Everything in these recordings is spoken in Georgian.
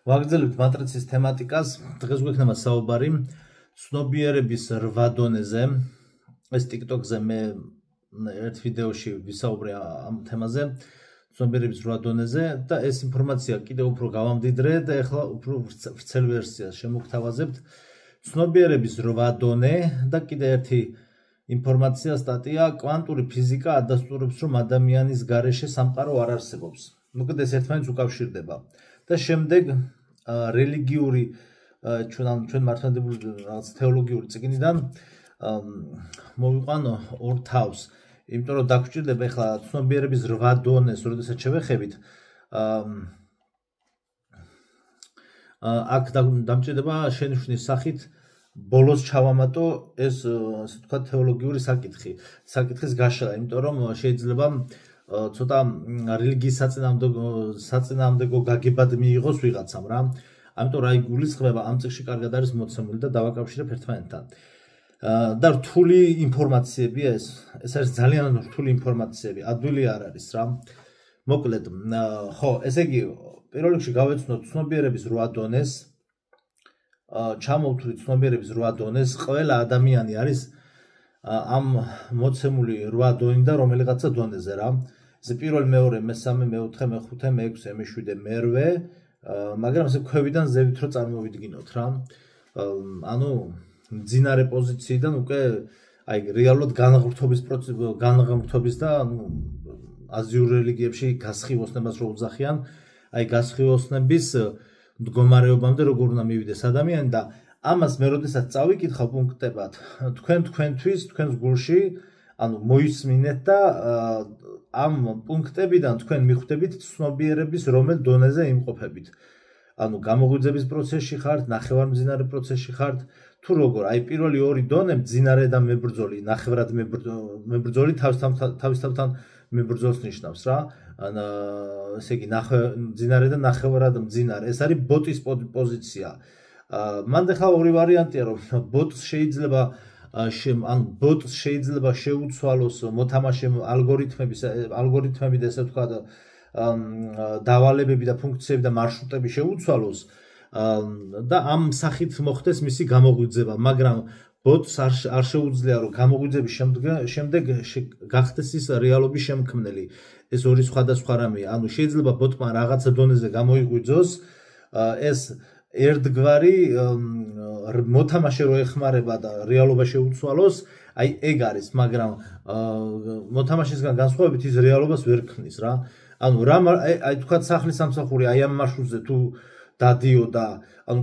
ვაგრძელებთ მატრიცის თემატიკას. დღეს გვექნება საუბარი ცნობიერების 8 დონეზე. ეს TikTok-ზე მე ერთ ვიდეოში ვისაუბრე ამ თემაზე, ცნობიერების 8 დონეზე და ეს ინფორმაცია კიდევ უფრო გავამდიდრე და ეხლა უფრო ვრცელ ვერსიას შემოგთავაზებთ. ცნობიერების 8 დონე და კიდევ ერთი ინფორმაცია სტატია კვანტური ფიზიკა ადასტურებს, რომ ადამიანის გარეშე სამყარო არ არსებობს. მოკლედ ეს ერთმანეთს უკავშირდება. და შემდეგ რელიგიური ჩვენ მართლმადიდებლური რაღაც თეოლოგიური წიგნიდან მოვიყვანო ორ თავს, იმიტომ რომ დაგვჭირდება ეხლა ცნობიერების 8 დონეს, როდესაც შევეხებით, აქ დამჭირდება შენიშვნის სახით ბოლოს ჩავამატო ეს ასე ვთქვათ თეოლოგიური საკითხის გაშლა, იმიტომ რომ შეიძლება ცოტა რელიგიის საწინააღმდეგო გაგებად მიიღოს ვიღაცამ რა. ამიტომ რა იგულისხმება ამ წიგნში კარგად არის მოცემული და დავაკავშირებ ერთმანეთთან. და რთული ინფორმაციებია ეს არის ძალიან რთული ინფორმაციები, ადვილი არ არის რა. მოკლედ, ხო, ესე იგი, პირველ რიგში გავეცნოთ ცნობიერების 8 დონეს. ჩამოვთვლით ცნობიერების 8 დონეს, ყველა ადამიანი არის ამ მოცემული 8 დონიდან რომელიღაცა დონეზე რა. ეს პირველი, მეორე, მესამე, მეოთხე, მეხუთე, მეექვსე, მეშვიდე, მერვე, მაგრამ ესე ქვევიდან ზევით რო წარმოვიდგინოთ რა. ანუ მძინარე პოზიციიდან უკვე აი რეალურად განღრმავთობის და აზიურ რელიგიებში გასხივოსნებას რო უძახიან, აი გასხივოსნების მდგომარეობამდე როგორ უნდა მივიდეს ადამიანი და ამას მე როდესაც წავიკითხავ პუნქტებად, თქვენთვის, თქვენს გულში, ანუ მოისმინეთ და ამ პუნქტებიდან თქვენ მიხვდებით ცნობიერების რომელ დონეზე იმყოფებით. ანუ გამოღვიძების პროცესში ხართ, ნახევარმძინარე პროცესში ხართ, თუ როგორ, აი პირველი ორი დონე მძინარე და მებრძოლი, ნახევრად მებრძოლი თავისთავად მებრძოლს ნიშნავს რა. ესე იგი მძინარე და ნახევრად მძინარე. ეს არის ბოტის პოზიცია. მან ახლა ორი ვარიანტია, რომ ბოტს შეიძლება შეუცვალოს მოთამაშე ალგორითმები და ესე ვთქვათ დავალებები და ფუნქციები და მარშრუტები შეუცვალოს და ამ სახით მოხდეს მისი გამოღვიძება, მაგრამ ბოტს არ შეუძლია რომ გამოღვიძების შემდეგ გახდეს ის რეალობის შემქმნელი. ეს ორი სხვადასხვა რამეა. ანუ შეიძლება ბოტმა რაღაცა დონეზე გამოიღვიძოს, ეს ერთგვარი მოთამაშე რო ეხმარება და რეალობა შეუცვალოს, აი ეგ არის, მაგრამ მოთამაშისგან განსხვავებით ის რეალობას ვერ ქმნის რა. ანუ აი თქვა სახლის სამსახური აი ამ მარშრუტზე თუ დადიო და ანუ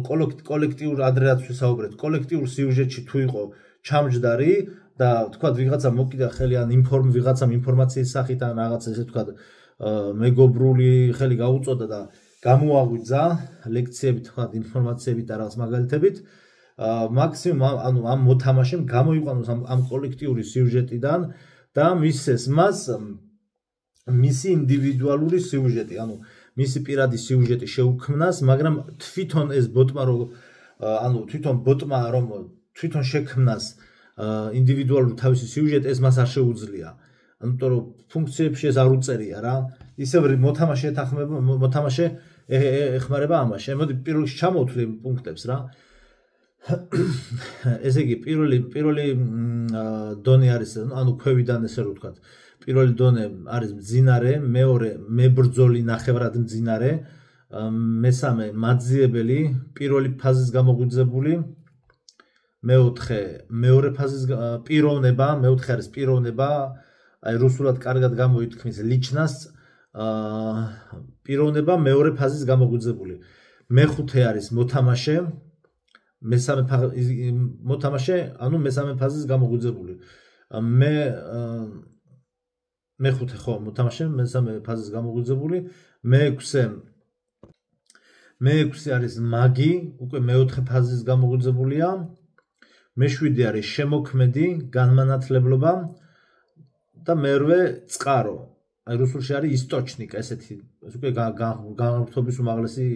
კოლექტიურ ადრეაც ვისაუბრეთ, კოლექტიურ სიუჟეტში თუ იყო ჩამჯდარი და თქვა ვიღაცა მოკიდა ხელი ან ვიღაცამ ინფორმაციის სახით ან რაღაც ესე თქვა მეგობრული ხელი გაუწოდა და გამოაღვიძა ლექციებით, თქვა ინფორმაციებით და რაღაც მაგალითებით, მაქსიმუმ ანუ ამ მოთამაშემ გამოიყვანოს ამ კოლექტიური სიუჟეტიდან და მისცეს მას მისი ინდივიდუალური სიუჟეტი, ანუ მისი პირადი სიუჟეტი შეუქმნას, მაგრამ თვითონ ეს ბოტმა რომ თვითონ შექმნას ინდივიდუალური თავისი სიუჟეტი, ეს მას არ შეუძლია. ამიტომ რომ ფუნქციებში ეს არ უწერია რა. ისევ მოთამაშე ეხმარება ამაში. მოდი პირველში ჩამოვთვლი პუნქტებს რა. ესე იგი პირველი დონე არის, ანუ ქვევიდან ესე რომ ვთქვათ. პირველი დონე არის მძინარე, მეორე მებრძოლი ნახევრად მძინარე, მესამე მაძიებელი, პირველი ფაზის გამოღვიძებული, მეოთხე მეორე ფაზის პიროვნება, მეოთხე არის პიროვნება, აი რუსულად კარგად გამოითქმის ლიჩნას, პიროვნება მეორე ფაზის გამოღვიძებული. მეხუთე არის მოთამაშე, ანუ მესამე ფაზის გამოღვიძებული. მეხუთე ხო, მოთამაშე, მესამე ფაზის გამოღვიძებული, მეექვსე არის მაგი, უკვე მეოთხე ფაზის გამოღვიძებულია, მეშვიდე არის შემოქმედი, განმანათლებლობა და მერვე წყარო. აი რუსულში არის ისტოჩნიკა, ესეთი, ეს უკვე განმრთობის უმაღლესი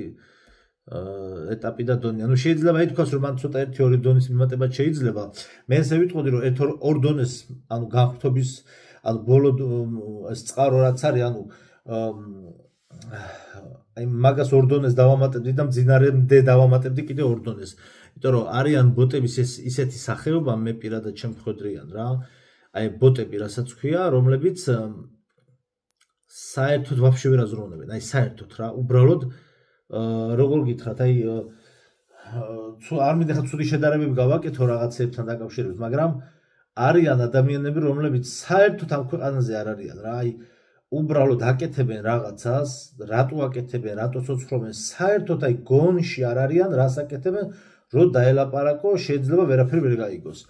ეტაპი და დონე. ანუ შეიძლება აი თქვას რომ მან ცოტა 1-2 დონის მიმატებაც შეიძლება. მე ესე ვიტყოდი რომ 1-2 დონეს, ანუ განმრთობის ანუ ბოლო ეს წყარო რაც არის, ანუ აი მაგას ორდონეს დავამატებდი და მძინარემდე დავამატებდი კიდე ორდონეს. იმიტომ რომ არიან ბოტების ისეთი სახეობა, მე პირადად შემხედრიან რა. აი ბოტები რასაც ქვია, რომლებიც საერთოდ ვაფშე ვერ აზროვნებენ. აი საერთოდ რა, უბრალოდ როგორ გითხრათ, აი არ მინდა ხა ცუდი შედარებები გავაკეთო რაღაცებთან დაკავშირებით, მაგრამ არიან ადამიანები, რომლებიც საერთოდ ამ ქვეყანაზე არ არიან რა. აი უბრალოდ აკეთებენ რაღაცას, რატო აკეთებენ, რატო ცოცხლობენ, საერთოდ აი გონში არ არიან, რას აკეთებენ, რომ დაელაპარაკო, შეიძლება ვერაფერი ვერ გაიგოს.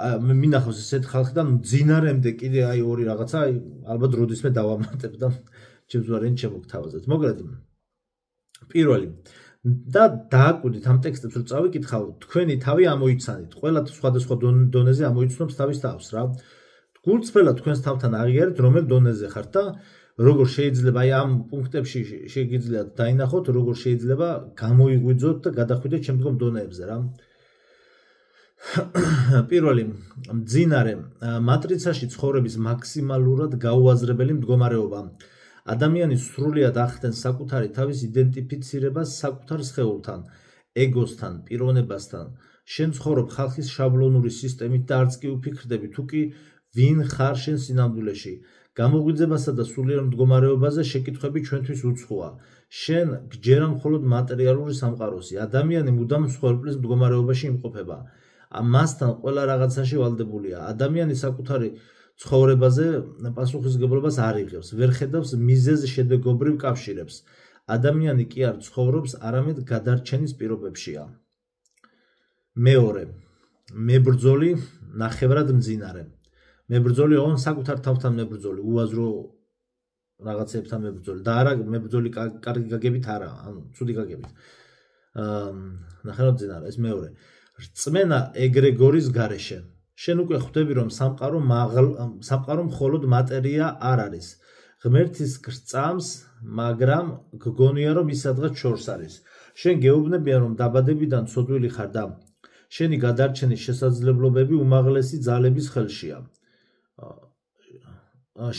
მე მინახავს ესეთ ხალხი და მძინარემდე კიდე აი ორი რაღაცა, აი ალბათ როდისმე დავამატებ და ჩემს ვარიანტ შემოგთავაზეთ. მოკლედ პირველი და დააკვირდით ამ ტექსტებს რომ წავიკითხავ, თქვენი თავი ამოიცანით, ყველა სხვადასხვა დონეზე ამოიცნობს თავის თავს რა. გულწრფელად თქვენს თავთან აღიარეთ, რომელ დონეზე ხართ და როგორ შეიძლება აი ამ პუნქტებში შეგიძლიათ დაინახოთ, როგორ შეიძლება გამოიღვიძოთ და გადახვიდეთ შემდგომ დონეებზე რა. პირველი, მძინარე, მატრიცაში ცხოვრების მაქსიმალურად გაუაზრებელი მდგომარეობა. ადამიანი სრულიად ახდენს საკუთარი თავის იდენტიფიცირებას საკუთარ სხეულთან, ეგოსთან, პიროვნებასთან. შენ ცხოვრობ ხალხის შაბლონური სისტემით და არც კი უფიქრდები თუ კი ვინ ხარ შენ სინამდვილეში. გამოღვიძებასა და სულიერ მდგომარეობაზე შეკითხვები ჩვენთვის უცხოა. შენ გჯერა მხოლოდ მატერიალური სამყაროსი. ადამიანი მუდამ მსხვერპლის მდგომარეობაში იმყოფება. მასთან ყველა რაღაცაში ვალდებულია. ადამიანი საკუთარი ცხოვრებაზე პასუხისმგებლობას არ იღებს, ვერ ხედავს მიზეზ შედეგობრივ კავშირებს. ადამიანი კი არ ცხოვრობს, არამედ გადარჩენის პირობებშია. მეორე, მებრძოლი, ნახევრად მძინარე. მებრძოლი ოღონ საკუთარ თავთან მებრძოლი, უაზრო რაღაცებთან მებრძოლი და არა მებრძოლი კარგი გაგებით არა, ანუ ცუდი გაგებით. ნახევრად მძინარე, ეს მეორე. რწმენა ეგრეგორის გარეშე. შენ უკვე ხვდები რომ სამყარო მხოლოდ მატერია არ არის. ღმერთის გრწამს, მაგრამ გგონია რომ ის სადღაც შორს არის. შენ გეუბნებიან რომ დაბადებიდან ცოდვილი ხარ და შენი გადარჩენის შესაძლებლობები უმაღლესი ძალების ხელშია.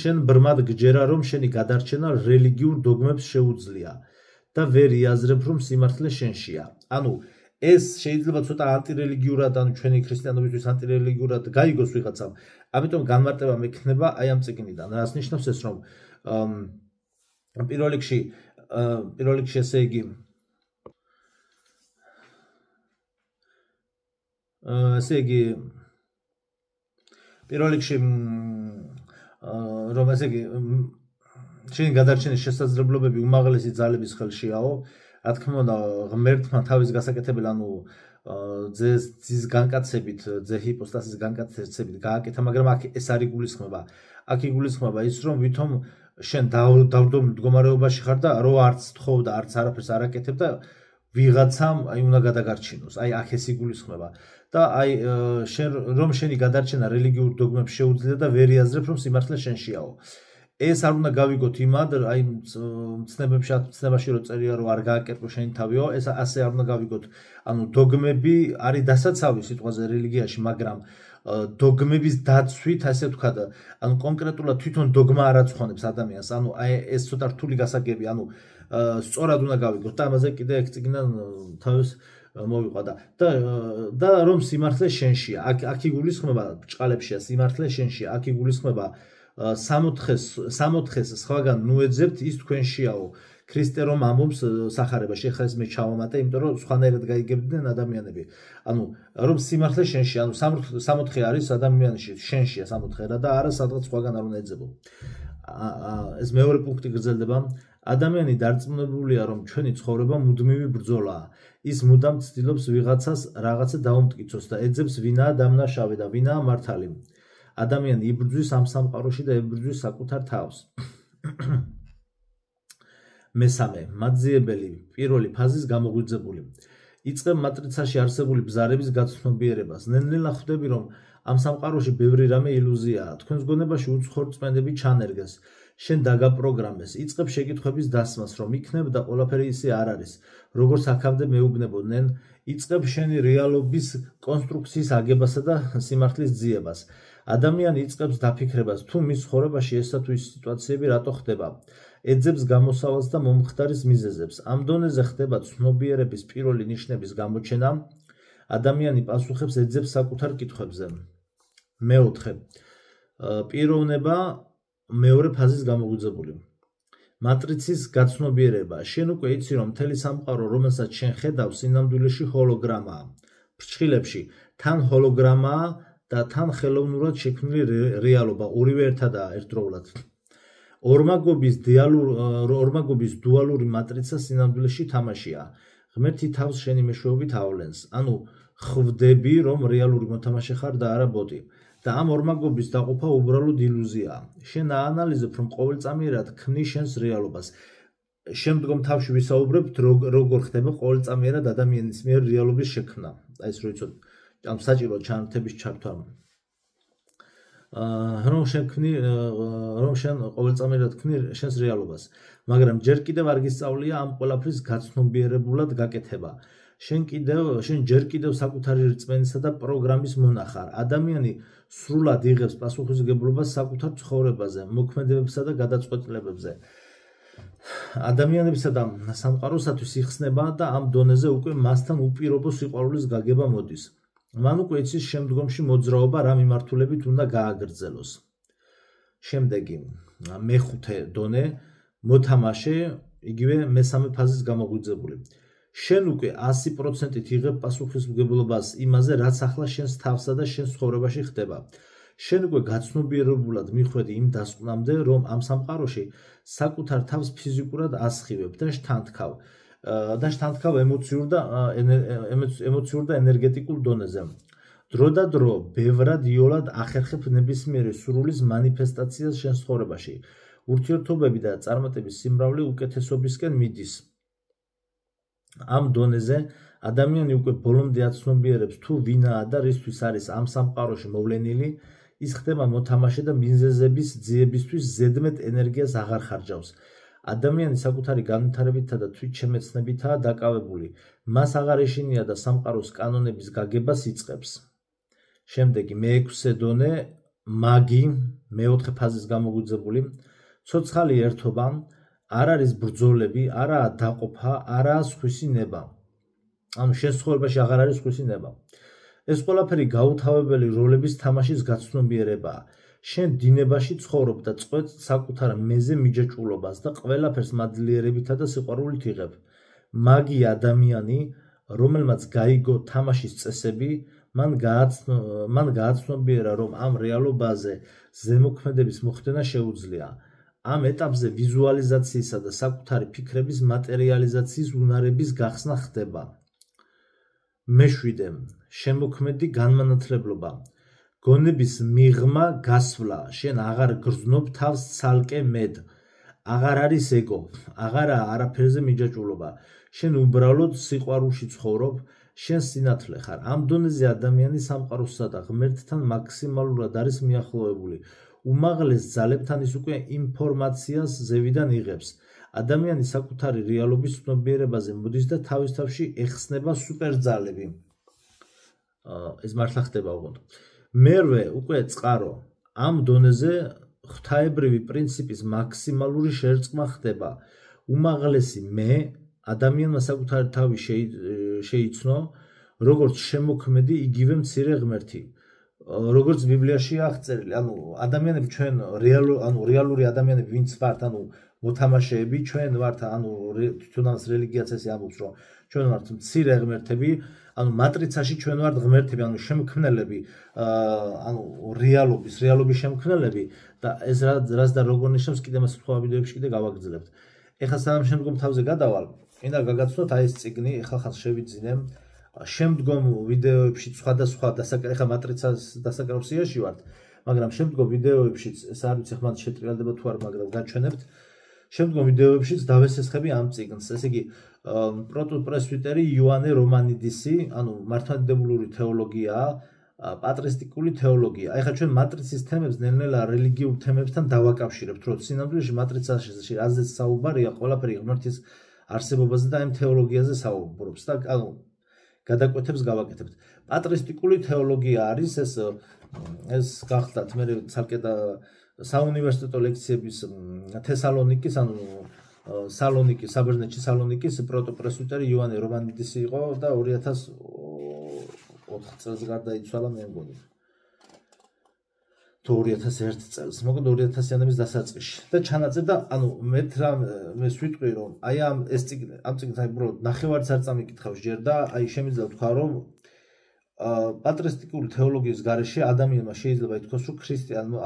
შენ ბრმად გჯერა რომ შენი გადარჩენა რელიგიურ დოგმებს შეუძლია და ვერ იაზრებ რომ სიმართლე შენშია. ანუ ეს შეიძლება ცოტა ანტირელიგიურად, ანუ ჩვენი ქრისტიანობისთვის ანტირელიგიურად გაიგოს ვიღაცამ. ამიტომ განმარტება მექნება აი ამ წიგნიდან. რას ნიშნავს ეს რომ პირველ რიგში ესე იგი პირველ რიგში რომ ესე იგი შენი გადარჩენის შესაძლებლობები უმაღლესი ძალების ხელშიაო. რა თქმა უნდა, ღმერთმა თავის გასაკეთებელ, ანუ ძის განკაცებით, ძე ჰიპოსტასის განკაცებით გააკეთა, მაგრამ აქ ეს არ იგულისხმება. აქ იგულისხმება ის, რომ ვითომ შენ დავდომ მდგომარეობაში ხარ და რო არც თხოვ და არც არაფერს არ აკეთებ და ვიღაცამ აი უნდა გადაგარჩინოს. აი აქ ეს იგულისხმება. და აი რომ შენი გადარჩენა რელიგიურ დოგმებს შეუძლია და ვერ იაზრებ რომ სიმართლე შენშიაო. ეს არ უნდა გავიგოთ იმად, აი ცნებაში რო წერია რომ არ გააკეთო შენი თავიო, ეს ასე არ უნდა გავიგოთ. ანუ დოგმები არის დასაცავი სიტყვაზე რელიგიაში, მაგრამ დოგმების დაცვით, ასე ვთქვათ, ანუ კონკრეტულად თვითონ დოგმა არ აცხონებს ადამიანს. ანუ აი ეს ცოტა რთული გასაგები, ანუ სწორად უნდა გავიგოთ და ამაზე კიდე ეგ წიგნიდან თავის მოვიყვადა. და რომ სიმართლე შენშია. აქ იგულისხმება ბრჭყალებშია სიმართლე შენშია. აქ იგულისხმება სამოთხეს სხვაგან ნუეძებთ ის თქვენშიაო. ქრისტე რომ ამბობს სახარებაში, ეხლა ეს მე ჩავამატე, იმიტომ რომ სხვანაირად გაიგებდნენ ადამიანები. ანუ რომ სიმართლე შენშია, ანუ სამოთხე არის ადამიანში, შენშია სამოთხე და არა სადღაც სხვაგან არ უნდა ეძებო. ეს მეორე პუნქტი გრძელდება. ადამიანი დარწმუნებულია, რომ ჩვენი ცხოვრება მუდმივი ბრძოლაა. ის მუდამ ცდილობს ვიღაცას რაღაცა დაუმტკიცოს და ეძებს ვინაა დამნაშავე და ვინაა მართალი. ადამიანი იბრძვის ამ სამყაროში და ებრძვის საკუთარ თავს. მესამე, მაძიებელი, პირველი ფაზის გამოღვიძებული. იწყებ მატრიცაში არსებული ბზარების გაცნობიერებას. ნელ-ნელა ხვდები, რომ ამ სამყაროში ბევრი რამე ილუზიაა. თქვენს გონებაში უცხო რწმენები ჩანერგეს. შენ დაგაპროგრამეს. იწყებ შეკითხვების დასმას, რომ იქნებ და ყველაფერი ისე არ არის, როგორც აქამდე მეუბნებოდნენ. იწყებ შენი რეალობის კონსტრუქციის აგებასა და სიმართლის ძიებას. ადამიანი იწყებს დაფიქრებას, თუ მის ცხოვრებაში ესა თუ ის სიტუაციები რატო ხდება. ეძებს გამოსავალს და მომხდარის მიზეზებს. ამ დონეზე ხდება ცნობიერების პირველი ნიშნების გამოჩენა. ადამიანი პასუხებს ეძებს საკუთარ კითხვებზე. მეოთხე. პიროვნება მეორე ფაზის გამოგვიძებული. მატრიცის გაცნობიერება. შენ უკვე იცი, რომ მთელი სამყარო, რომელსაც შენ ხედავ, სინამდვილეში ჰოლოგრამაა. ფრჩხილებში თან ჰოლოგრამაა და თან ხელოვნურად შექმნილი რეალობა, ორივე ერთადაა ერთდროულად. ორმაგობის დუალური მატრიცა სინამდვილეში თამაშია. ღმერთი თავს შენი მეშვეობით ავლენს. ანუ ხვდები, რომ რეალური მოთამაშე ხარ და არა ბოტი. და ამ ორმაგობის დაყოფა უბრალოდ ილუზიაა. შენ აანალიზებ, რომ ყოველწამიერად ქმნის შენს რეალობას. შემდგომ თავში ვისაუბრებთ, როგორ ხდება ყოველწამიერად ადამიანის მიერ რეალობის შექმნა. აი ეს რო იცოდეთ, ამ საჭირო ჩანართების ჩართვა. რომ შენ ყოველწამიერად ქმნი შენს რეალობას, მაგრამ ჯერ კიდევ არ გისწავლია ამ ყველაფრის გაცნობიერებულად გაკეთება. შენ ჯერ კიდევ საკუთარი რწმენისა და პროგრამის მონახარ. ადამიანი სრულად იღებს პასუხისმგებლობას საკუთარ ცხოვრებაზე, მოქმედებებსა და გადაწყვეტილებებზე. ადამიანებისა და სამყაროსათვის იხსნება და ამ დონეზე უკვე მასთან უპირობო სიყვარულის გაგება მოდის. მან უკვე იცის შემდგომში მოძრაობა რა მიმართულებით უნდა გააგრძელოს. შემდეგი, მეხუთე დონე, მოთამაშე, იგივე მესამე ფაზის გამოგვიძებული. შენ უკვე 100%-ით იღებ პასუხისმგებლობას იმაზე, რაც ახლა შენს თავსა და შენს ცხოვრებაში ხდება. შენ უკვე გაცნობიერებულად მიხვედი იმ დასკვნამდე, რომ ამ სამყაროში საკუთარ თავს ფიზიკურად ასხივებ და შთანთქავ ემოციურ და ენერგეტიკულ დონეზე. დრო და დრო ბევრად იოლად ახერხებ ნებისმიერი სურვილის მანიფესტაციას შენს ცხოვრებაში. ურთიერთობები და წარმატების სიმრავლე უკეთესობისკენ მიდის. ამ დონეზე ადამიანი უკვე ბოლომდე აცნობიერებს თუ ვინაა და რისთვის არის ამ სამყაროში მოვლენილი. ის ხდება მოთამაშე და მიზეზების ძიებისთვის ზედმეტ ენერგიას აღარ ხარჯავს. ადამიანი საკუთარი განვითარებითა და თვითშემეცნებითაა დაკავებული. მას აღარ ეშინია და სამყაროს კანონების გაგებას იწყებს. შემდეგი, მეექვსე დონე, მაგი, მეოთხე ფაზის გამოგვიძებული. ცოცხალი ერთობა, არ არის ბრძოლები, არაა დაყოფა, არაა სხვისი ნება. ანუ შენ ცხოვრებაში აღარ არის სხვისი ნება. ეს ყველაფერი გაუთავებელი როლების თამაშის გაცნობიერებაა. შენ დინებაში ცხოვრობ და წყვეტ საკუთარ მეზე მიჯაჭვულობას და ყველაფერს მადლიერებითა და სიყვარულით იღებ. მაგი ადამიანი, რომელმაც გაიგო თამაშის წესები, მან გააცნობიერა, რომ ამ რეალობაზე ზემოქმედების მოხდენა შეუძლია. ამ ეტაპზე ვიზუალიზაციისა და საკუთარი ფიქრების მატერიალიზაციის უნარების გახსნა ხდება. მეშვიდე, შემოქმედი განმანათლებლობა. გონების მიღმა გასვლა. შენ აღარ გრძნობ თავს ცალკე მედ. აღარ არის ეგო, აღარაა არაფერზე მიჯაჭვულობა. შენ უბრალოდ სიყვარულში ცხოვრობ, შენ სინათლე ხარ. ამ დონეზე ადამიანი სამყაროსა და ღმერთთან მაქსიმალურად არის მიახლოვებული. უმაღლეს ძალებთან ის უკვე ინფორმაციას ზევიდან იღებს. ადამიანი საკუთარი რეალობის ცნობიერებაზე მოდის და თავის თავში ეხსნება სუპერძალები. ეს მართლა ხდება უყოდ. მერვე უკვე წყარო. ამ დონეზე ღვთაებრივი პრინციპის მაქსიმალური შერწყმა ხდება. უმაღლესი მე ადამიანმა საკუთარი თავი შეიცნო, როგორც შემოქმედი, იგივე მცირე ღმერთი. როგორც ბიბლიაში აღწერილი, ანუ ადამიანები ჩვენ რეალური ადამიანები ვინც ვართ, ანუ მოთამაშეები, ჩვენ ვართ, ანუ თვითონაც რელიგიაც ესე ამბობს, რომ ჩვენ ვართ მცირე ღმერთები, ანუ მატრიცაში ჩვენ ვართ ღმერთები, ანუ შემქმნელები, ანუ რეალობის შემქმნელები და ეს რაც და როგორ ნიშნავს კიდე მას სხვა ვიდეოებში კიდე გავაგრძელებთ. ეხლა სანამ შემდგომ თავზე გადავალ, მინდა გაგაცნოთ აი ეს წიგნი, ეხლა ხალხს შევიძინე. შემდგომ ვიდეოებში სხვადასხვა ეხლა მატრიცას დასაკრავ სიაში ვართ, მაგრამ შემდგომ ვიდეოებშიც ეს არ ვიცი ხმა შეტრიალდება თუ არ, მაგრამ გაჩვენებთ. შემდგომ ვიდეოებშიც დავესესხები ამ წიგნს. ესე იგი, პროტოპრესვიტერი იოანე რომანიდისი, ანუ მართლმადიდებლური თეოლოგიაა, პატრისტიკული თეოლოგია. ეხლა ჩვენ მატრიცის თემებს ნელ-ნელა რელიგიურ თემებთან დავაკავშირებთ, რომ სინამდვილეში მატრიცაში რაზეც საუბარია, ყველაფერი ღმერთის არსებობაზე და ამ თეოლოგიაზე საუბრობს და ანუ გადაკვეთებს გავაკეთებთ. პატრისტიკული თეოლოგია არის ეს გახლდათ მე ცალკე და საუნივერსიტეტო ლექციების თესალონიკის, ანუ სალონიკის, საბერძნეთში სალონიკის პროტოპრესვიტერი იოანე რომანიდისი იყო და 2004 წელს გარდაიცვალა, მე მგონი. თუ 2001 წელს, მოკლედ 2000-იანების დასაწყისში. და ჩანაწერდა, ანუ მე ვიტყვი, რომ აი ამ წიგნს უბრალოდ ნახევარიც არ წამიკითხავს ჯერ და აი შემიძლია ვთქვა, რომ პატრისტიკური თეოლოგიის გარეშე ადამიანმა შეიძლება ითქვას, რომ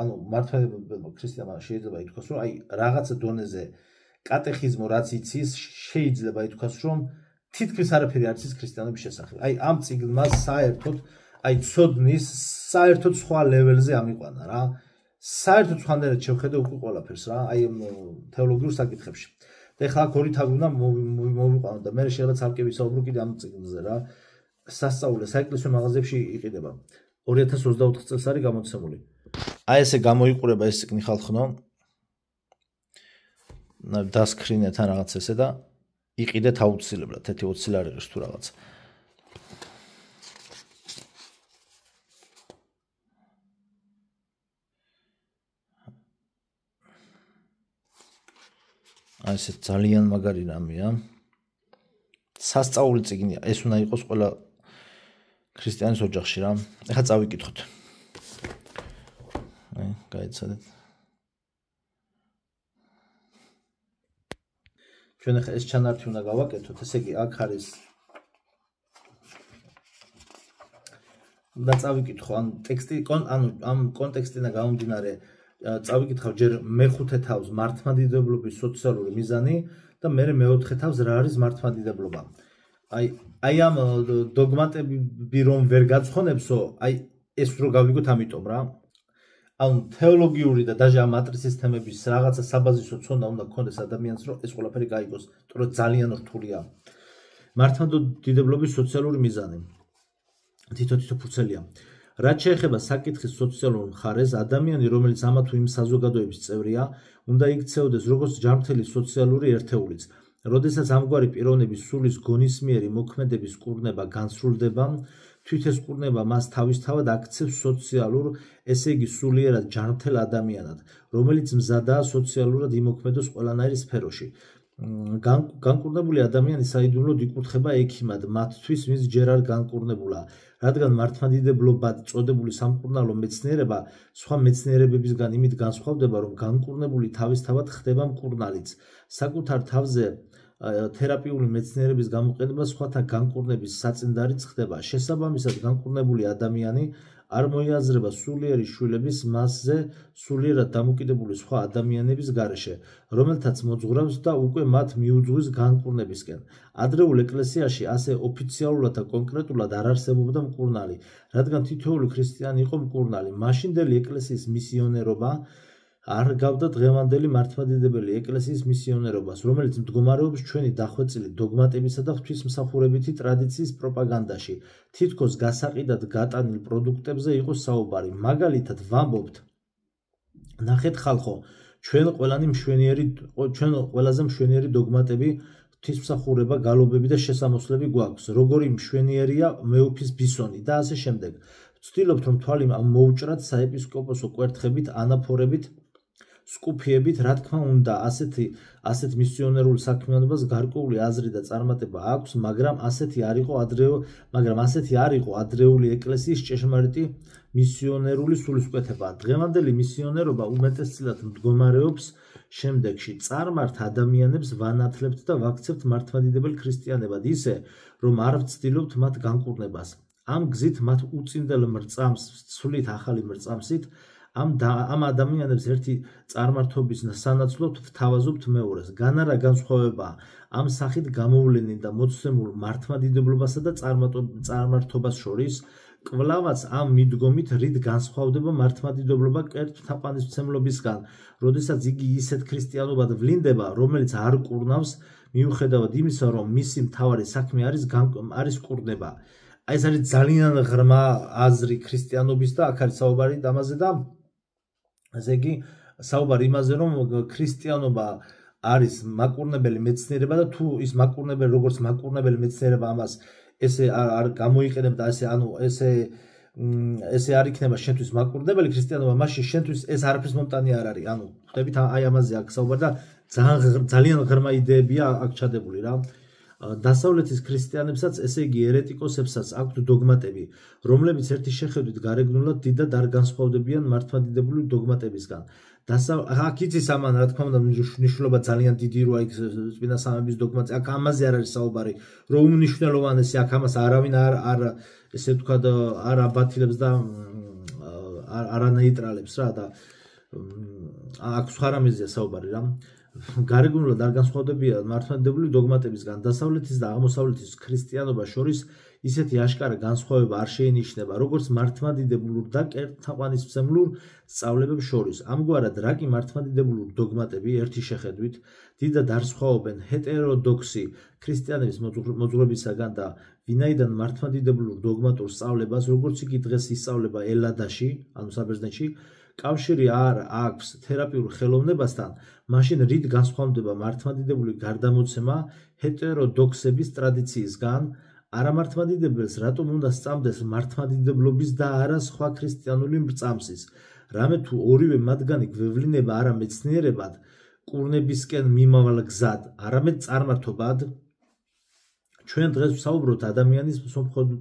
ანუ მართლმადიდებელმა ქრისტიანმა შეიძლება ითქვას, რომ აი რაღაცა დონეზე კატეხიზმო რაც იცის, შეიძლება ითქვას, რომ თითქმის არაფერი არ იცის ქრისტიანობის შესახებ. აი ამ წიგნმა საერთოდ აი ცოდნის საერთოდ სხვა ლეველზე ამიყვანა რა. საერთოდ სხვანაირად შევხედე უკვე ყველაფერს რა, აი თეოლოგიურ საკითხებში. და ეხლა აქ ორი თაგვი უნდა მოვიყვანო და მე შეიძლება ცალკე ვისაუბრო კიდე ამ წიგნზე რა. სასწაულე საეკლესიო მაღაზიებში იყიდება. 2024 წელს არის გამოცემული. აი ესე გამოიყურება ეს წიგნი ხალხო. დასკრინეთ ან რაღაც ესე და იყიდეთ აუცილებლად 10-20 ლარიღის თუ რაღაც. აი ესე ძალიან მაგარი რამეა. სასწაული წიგნია. ეს უნდა იყოს ყველა ქრისტიანის ოჯახში რა. ეხლა წავიკითხოთ. აი, გაიცადეთ. ჩვენ ახლა ეს ჩანართი უნდა გავაკეთოთ, ესე იგი აქ არის და წავიკითხო, ან ტექსტი, ანუ ამ კონტექსტიდან გამომდინარე წავიკითხავ ჯერ მეხუთე თავს მართლმადიდებლობის სოციალური მიზანი და მე მეოთხე თავს რა არის მართლმადიდებლობა. აი ამ დოგმატები რომ ვერ გაცხონებსო, აი ეს რო გავიგოთ ამიტომ რა. ანუ თეოლოგიური და დაჟე ამ მატრიცის თემების რაღაცა საბაზისო ცოდნა უნდა გქონდეს ადამიანს, რომ ეს ყველაფერი გაიგოს, თორე ძალიან რთულია. მართლმადიდებლობის სოციალური მიზანი. თითო ფურცელია. რაც შეეხება საკითხის სოციალურ მხარეს, ადამიანი, რომელიც ამა თუ იმ საზოგადოების წევრია, უნდა იქცეოდეს როგორც ჯანმრთელი სოციალური ერთეულიც. როდესაც ამგვარი პიროვნების სულის გონისმიერი მოქმედების კურნება განსრულდება, თვით ეს კურნება მას თავისთავად აქცევს სოციალურ, ესე იგი სულიერად ჯანმრთელ ადამიანად, რომელიც მზადაა სოციალურად იმოქმედოს ყველანაირ სფეროში. განკურნებული ადამიანი საიდუმლოდ იკურთხება ექიმად, მათთვის ვინც ჯერ არ განკურნებულა, რადგან მართლმადიდებლობად წოდებული სამკურნალო მეცნიერება სხვა მეცნიერებებისგან იმით განსხვავდება, რომ განკურნებული თავისთავად ხდება მკურნალიც. საკუთარ თავზე თერაპიული მეცნიერების გამოყენება სხვათა განკურნების საწინდარიც ხდება. შესაბამისად, განკურნებული ადამიანი არ მოიაზრება სულიერი შვილების მასზე სულიერად დამოკიდებული სხვა ადამიანების გარეშე, რომელთაც მოძღვრავს და უკვე მათ მიუძღვის განკურნებისკენ. ადრეულ ეკლესიაში ასე ოფიციალურად და კონკრეტულად არ არსებობდა მკურნალი, რადგან თითოეული ქრისტიანი იყო მკურნალი. მაშინდელი ეკლესიის მისიონერობა არ გავდა დღევანდელი მართლმადიდებელი ეკლესიის მისიონერობას, რომელიც მდგომარეობს ჩვენი დახვეწილი დოგმატებისა და ღვთისმსახურებითი ტრადიციის პროპაგანდაში. თითქოს გასაყიდად გატანილ პროდუქტებზე იყო საუბარი. მაგალითად, ვამბობთ, ნახეთ ხალხო, ჩვენ ყველაზე მშვენიერი დოგმატები, ღვთისმსახურება, გალობები და შესამოსლები გვაქვს. როგორი მშვენიერია მეუფის ბისონი და ასე შემდეგ. ვცდილობთ, რომ თვალი მოვუჭრათ საეპისკოპოსო კვერთხებით, ანაფორებით, სკუფიებით, რა თქმა უნდა, ასეთ მისიონერულ საქმიანობას გარკვეული აზრი და წარმატება აქვს, მაგრამ ასეთი არ იყო ადრეული ეკლესიის ჭეშმარიტი მისიონერული სულისკვეთება. დღევანდელი მისიონერობა უმეტესწილად მდგომარეობს შემდეგში: წარმართ ადამიანებს ვანათლებთ და ვაქცევთ მართლმადიდებელ ქრისტიანებად ისე, რომ არ ვცდილობთ მათ განკურნებას. ამ გზით მათ უწინდელ მრწამს ვცვლით ახალი მრწამსით, ამ ადამიანებს ერთი წარმართობის სანაცვლოდ ვთავაზობთ მეორეს. განარა განსხვავება ამ სახით გამოვლენილ და მოცემულ მართლმადიდებლობასა და წარმართობას შორის, კვლავაც ამ მიდგომით რით განსხვავდება მართლმადიდებლობა კერძო თაყვანისმცემლობისგან, როდესაც იგი ისეთ ქრისტიანობად ვლინდება, რომელიც არ კურნავს, მიუხედავად იმისა, რომ მისი მთავარი საქმე არის კურნება. აი ეს არის ძალიან ღრმა აზრი ქრისტიანობის და აქ არის საუბარი ამაზე და ესე იგი საუბარი იმაზე, რომ ქრისტიანობა არის მაკურნებელი მეცნიერება და თუ ის მაკურნებელი როგორც მაკურნებელი მეცნიერება ამას ესე არ გამოიყენებდა ესე ესე არ იქნება შენთვის მაკვირდებელი ქრისტიანობა, მაშინ შენთვის ეს არაფრის მომტანი არ არის. ანუ ხვდებით აი ამაზე აქ საუბარ და ძალიან ღრმა იდეებია აქ ჩადებული რა. დასავლეთის ქრისტიანებსაც, ესე იგი ერეტიკოსებსაც აქვთ დოგმატები, რომლებიც ერთი შეხედვით გარეგნულად დიდად არ განსხვავდებიან მართლმადიდებლური დოგმატებისგან. აქ იცის ამან რა თქმა უნდა მნიშვნელობა ძალიან დიდი როა იქ წმინდა სამების დოგმატი, აქ ამაზე არ არის საუბარი, რომ უმნიშვნელოვანესი აქ ამას არავინ არ ესე ვთქვათ არ აბათილებს და არ ანეიტრალებს რა და აქ სხვა რამეზეა საუბარი რა. გარეგნულად არ განსხვავდებიან მართლმადიდებლური დოგმატებისგან. დასავლეთის და აღმოსავლეთის ქრისტიანობა შორის ისეთი აშკარა განსხვავება არ შეინიშნება, როგორც მართლმადიდებლურ და კერძთაყვანისმცემლურ სწავლებებს შორის. ამგვარად, რა კი მართლმადიდებლური დოგმატები ერთი შეხედვით დიდად არ სხვაობენ ჰეტეროდოქსი ქრისტიანების მოძღვრებისაგან და ვინაიდან მართლმადიდებლურ დოგმატურ სწავლებას, როგორც იგი დღეს ისწავლება ელადაში, ანუ საბერძნეთში, კავშირი არ აქვს თერაპიულ ხელოვნებასთან, მაშინ რით განსხვავდება მართლმადიდებლური გარდამოცემა ჰეტეროდოქსების ტრადიციისგან? არამართლმადიდებელს რატომ უნდა სწამდეს მართლმადიდებლობის და არა სხვა ქრისტიანული მრწამსის? რამე თუ ორივე მათგანი გვევლინება არა მეცნიერებად, კურნებისკენ მიმავალ გზად, არამედ წარმართობად? ჩვენ დღეს ვსაუბრობთ ადამიანის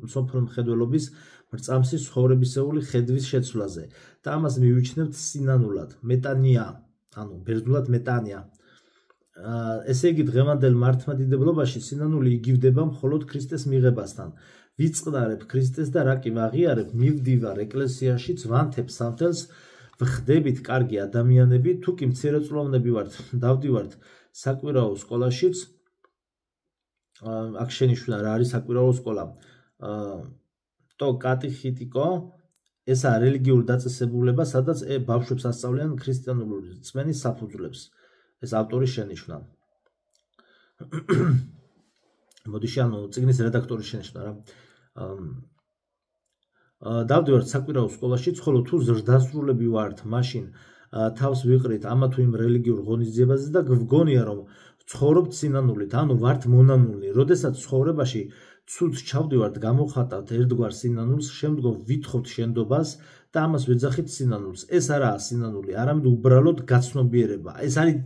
მსოფლმხედველობის მრწამსის ცხოვრებისეული ხედვის შეცვლაზე და ამას მივიჩნევთ სინანულად, მეტანია, ანუ ბერძნულად მეტანია. ესე იგი დღევანდელ მართლმადიდებლობაში სინანული იგივდება მხოლოდ ქრისტეს მიღებასთან. ვიწყდარებ ქრისტეს და რა კი ვაღიარებ, მივდივარ ეკლესიაში, ძვანთებ სამთელს, ვხდებით კარგი ადამიანები, თუ კი მცირეწლოვნები ვართ, დავდივართ საკვირაო სკოლაშიც. აქ შენიშვნა რა არის საკვირაო სკოლა? ტო კატეხიტიკო, ესაა რელიგიური დაწესებულება, სადაც ბავშვებს ასწავლიან ქრისტიანული რწმენის საფუძვლებს. ეს ავტორის შენიშვნა. მოდიში ანუ წიგნის რედაქტორის შენიშვნა რა. დავდივართ საკვირაო სკოლაშიც, ხოლო თუ ზრდასრულები ვართ, მაშინ თავს ვიყრით ამა თუ იმ რელიგიურ ღონისძიებაზე და გვგონია რომ ცხოვრობთ სინანულით, ანუ ვართ მონანული. როდესაც ცხოვრებაში ცუდ ჩავდივართ, გამოვხატავთ ერთგვარ სინანულს, შემდგომ ვითხოვთ შენდობას და ამას ვეძახით სინანულს. ეს არაა სინანული, არამედ უბრალოდ გაცნობიერება. ეს არის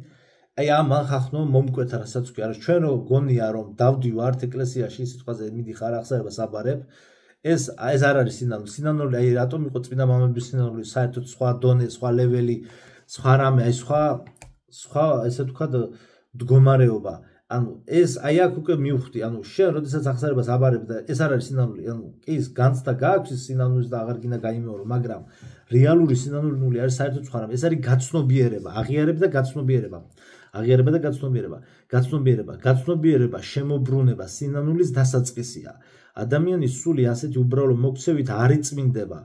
აი ამ ხახნო მომკვეთა რასაც ვქი, არა ჩვენ რო გონია რომ დავდივართ ეკლესიაში სიტყვაზე მიდიხარ აღსარებას აბარებ, ეს არ არის სინანული. სინანული აი რატომ იყო წმინდა მამების სინანული, საერთოდ სხვა დონე, სხვა ლეველი, სხვა რამე, აი სხვა ესე ვთქვათ მდგომარეობა. ანუ ეს აი აქ უკვე მივხვდი, ანუ შენ როდესაც აღსარებას აბარებ და ეს არ არის სინანული, ანუ კი ის განცდა გააქვს ის სინანულის და აღარ გინდა გაიმეორო, მაგრამ რეალური სინანული არის საერთოდ სხვა რამე. ეს არის გაცნობიერება, აღიარება და გაცნობიერება. აღიარება და გაცნობიერება, შემოbrunება სინანულის დასაწყისია. ადამიანის სული ასეთი უბრალო მოქცევით არ იწმინდება.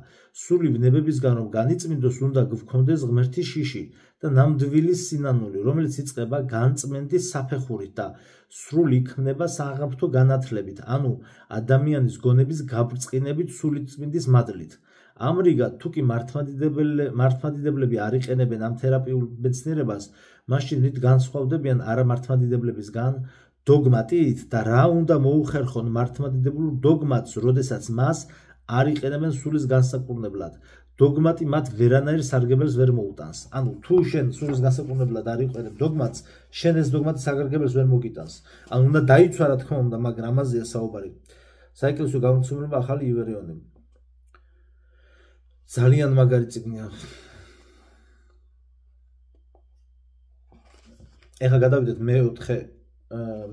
სული ვნებებისგან რომ განიწმინდოს, უნდა გვქონდეს ღმერთის შიში და ნამდვილი სინანული, რომელიც იწყება განწმენდის საფეხურით და სრული იქმნება საღამრთო განათლებით, ანუ ადამიანის გონების გაბრწყინებით სულიწმინდის მადლით. ამრიგად, თუ კი მართლმადიდებლები არ იყენებენ ამ თერაპიულ მეცნიერებას, მაშინ რით განსხვავდებიან არამართლმადიდებლებისგან? დოგმატით და რა უნდა მოუხერხონ მართლმადიდებლურ დოგმატს, როდესაც მას არ იყენებენ სულის განსაკურნებლად. დოგმატი მათ ვერანაირ სარგებელს ვერ მოუტანს. ანუ თუ შენ სულის განსაკურნებლად არ იყენებ დოგმატს, შენ ეს დოგმატი საგანგებელს ვერ მოგიტანს. ანუ უნდა დაიცვა რა თქმა უნდა, მაგრამ ამაზეა საუბარი. საეკლესიო გამოცემულობა ახალი ივერიონი. ძალიან მაგარი წიგნია. ეხლა გადავიდეთ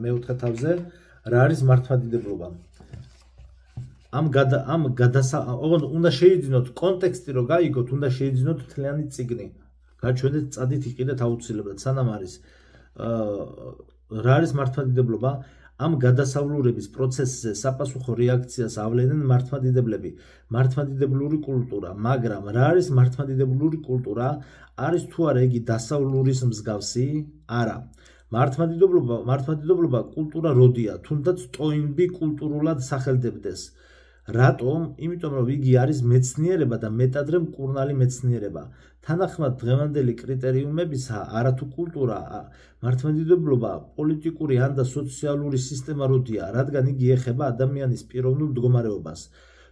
მეოთხე თავზე, რა არის მართლმადიდებლობა. უნდა შეიძინოთ კონტექსტი რომ გაიგოთ, უნდა შეიძინოთ მთლიანი წიგნი. გაჩვენეთ წადით იყიდეთ აუცილებლად, სანამ არის რა არის მართლმადიდებლობა. ამ გადასავლურების პროცესზე საპასუხო რეაქციას ავლენენ მართლმადიდებლები, მართლმადიდებლური კულტურა, მაგრამ რა არის მართლმადიდებლური კულტურა? არის თუ არა იგი დასავლურის მსგავსი? არა. მართლმადიდებლობა კულტურა როდია, თუნდაც ტოინბი კულტურულად სახელდებდეს. რატომ? იმიტომ რომ იგი არის მეცნიერება და მეტადრე მკურნალი მეცნიერება. თანახმად დღევანდელი კრიტერიუმებისა, არათუ კულტურა, მართლმადიდებლობა პოლიტიკური ან და სოციალური სისტემა როდია, რადგან იგი ეხება ადამიანის პიროვნულ მდგომარეობას.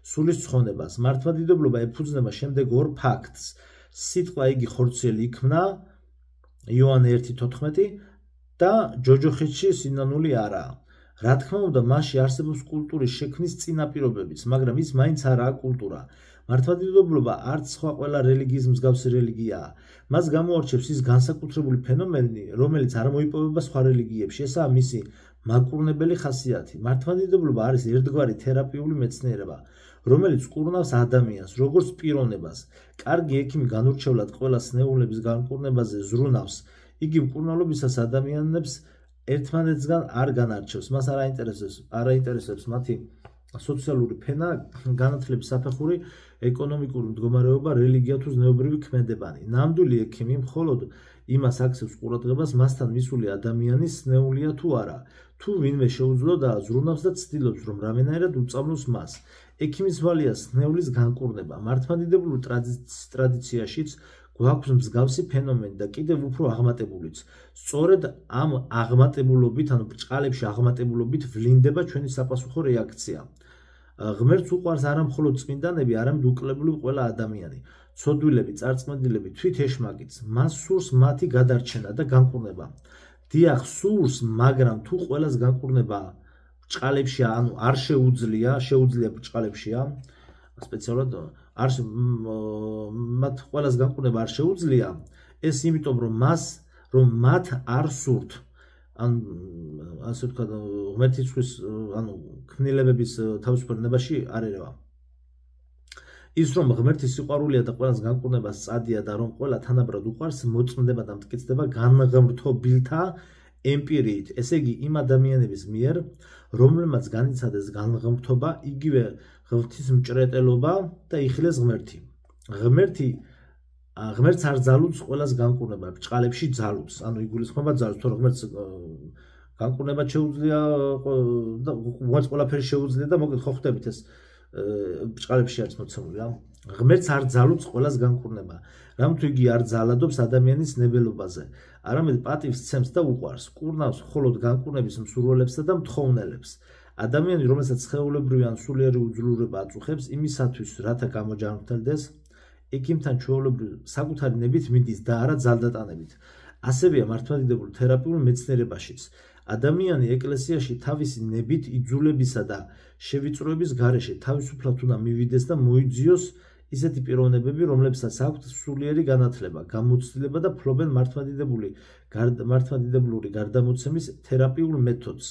სულის ცხონებას. მართლმადიდებლობა ეფუძნება შემდეგ ორ ფაქტს. სიტყვა იგი ხორციელი იქმნა იოანე 1:14 და ჯოჯოხეთში სინანული არაა. რა თქმა უნდა, მასში არსებობს კულტურის შექმნის წინაპირობებიც, მაგრამ ის მაინც არაა კულტურა. მართლმადიდებლობა არც სხვა ყველა რელიგიის მსგავსი რელიგიაა. მას გამოარჩევს ის განსაკუთრებული ფენომენი, რომელიც არ მოიპოვება სხვა რელიგიებში. ესაა მისი მაკურნებელი ხასიათი. მართლმადიდებლობა არის ერთგვარი თერაპიული მეცნიერება, რომელიც კურნავს ადამიანს, როგორც პიროვნებას. კარგი ექიმი განურჩევლად ყველა სნეულების განკურნებაზე ზრუნავს. იგი მკურნალობისას ადამიანებს ერთმანეთსგან არ განარჩევს. მას არ აინტერესებს მათი სოციალური ფენა, განათლების საფეხური, ეკონომიკური მდგომარეობა, რელიგია თუ ზნეობრივი ქმედებანი. ნამდვილი ექიმი მხოლოდ იმას აქცევს ყურადღებას, მასთან მისული ადამიანი სნეულია თუ არა. თუ ვინმე შეუძლოდაა, ზრუნავს და ცდილობს, რომ რამენაირად უწამლოს მას. ექიმის ვალია სნეულის განკურნება. მართლმადიდებლურ ტრადიციაშიც გვაქვს მსგავსი ფენომენი და კიდევ უფრო აღმატებულიც. სწორედ ამ აღმატებულობით, ანუ ბრჭყალებში აღმატებულობით ვლინდება ჩვენი საპასუხო რეაქცია. ღმერთს უყვარს არა მხოლოდ წმინდანები, არამედ უკლებლივ ყველა ადამიანი. ცოდვილები, წარწმენდილები, თვით ეშმაკიც. მას სურს მათი გადარჩენა და განკურნება. დიახ, სურს, მაგრამ თუ ყველას განკურნება ბრჭყალებშია, ანუ არ შეუძლია ბრჭყალებშია, სპეციალურად მათ ყველას განკურნება არ შეუძლია, ეს იმიტომ რომ მათ არ სურთ, ასე ვთქვათ, ღმერთისთვის, ანუ ქმნილებების თავისუფლებაში არ ერევა. ის რომ ღმერთის სიყვარულია და ყველას განკურნება სწადია და რომ ყველა თანაბრად უყვარს, მოწმდება და მტკიცდება განღმრთობილთა ემპირიით, ესე იგი იმ ადამიანების მიერ, რომლებმაც განიცადეს განღმრთობა, იგივე ღვთისმჭრეტელობა და იხილეს ღმერთი. ღმერთს არ ძალუძს ყველას განკურნება, ბრჭყალებში ძალუძს, ანუ იგულისხმება ძალუძს, თორემ ღმერთს განკურნება შეუძლია და უღაც ყველაფერი შეუძლია და მოგეთ ხო ხვდებით ეს ბრჭყალებში არის მოცემული რა. ღმერთს არ ძალუძს ყველას განკურნება, რამ თუ იგი არ ძალადობს ადამიანის ნებელობაზე, არამედ პატივს ცემს და უყვარს, კურნავს მხოლოდ განკურნების მსურველებსა და მთხოვნელებს. ადამიანი, რომელსაც სხეულებრივი ან სულიერი უძლურება აწუხებს, იმისათვის, რათა გამოჯანმრთელდეს, ექიმთან ჩვეულებრივ საკუთარი ნებით მიდის და არა ძალდატანებით. ასევეა მართლმადიდებლურ თერაპიულ მეცნიერებაშიც. ადამიანი ეკლესიაში თავისი ნებით იძულებისა და შევიწროების გარეშე თავისუფლად უნდა მივიდეს და მოიძიოს ისეთი პიროვნებები, რომლებსაც აქვთ სულიერი განათლება, გამოცდილება და ფლობენ მართლმადიდებლური გარდამოცემის თერაპიულ მეთოდს.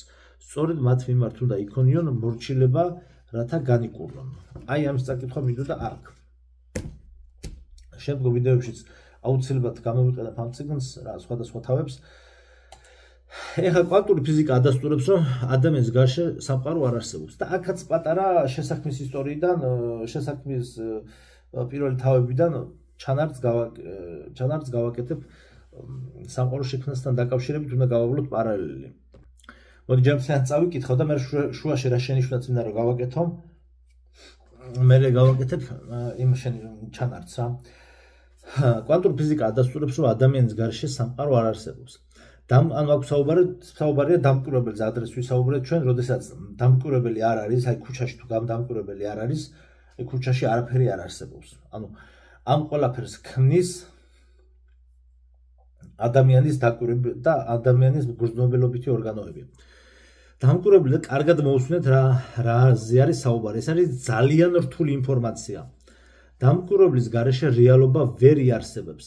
სწორედ მათ მიმართ უნდა იქონიონ მორჩილება, რათა განიკურნონ. აი ამის წაკითხვა მინდოდა აქ. შემდგომ ვიდეოებშიც აუცილებლად გამოვიყენებ ამ წიგნს, რა სხვადასხვა თავებს. ეხლა კვანტური ფიზიკა ადასტურებს, რომ ადამიანის გარშე სამყარო არ არსებობს და აქაც პატარა შესაქმნის ისტორიიდან, შესაქმნის პირველი თავებიდან ჩანართს გავაკეთებ სამყაროს შექმნასთან დაკავშირებით, უნდა გავავლოთ პარალელი. მოდი ჯერ წავიკითხავ და მე შუაში რა შენიშვნაც მინდა რომ გავაკეთო. მე გავაკეთებ იმ ჩანართს რა. კვანტური ფიზიკა ადასტურებს, რომ ადამიანის გარშე სამყარო არ არსებობს. ანუ აქ საუბარია დამკვირვებელზე, ადრეს ვისაუბრეთ ჩვენ, როდესაც დამკვირვებელი არ არის, აი ქუჩაში თუ დამკვირვებელი არ არის, აი ქუჩაში არაფერი არ არსებობს. ანუ ამ ყველაფერს ქმნის ადამიანის დაკვირვება და ადამიანის გრძნობელობითი ორგანოები. დამკვირვებელი და კარგად მოусმინეთ რაზე არის საუბარი. ეს არის ძალიან რთული ინფორმაცია. დამკვირვებლის გარეშე რეალობა ვერ იარსებებს.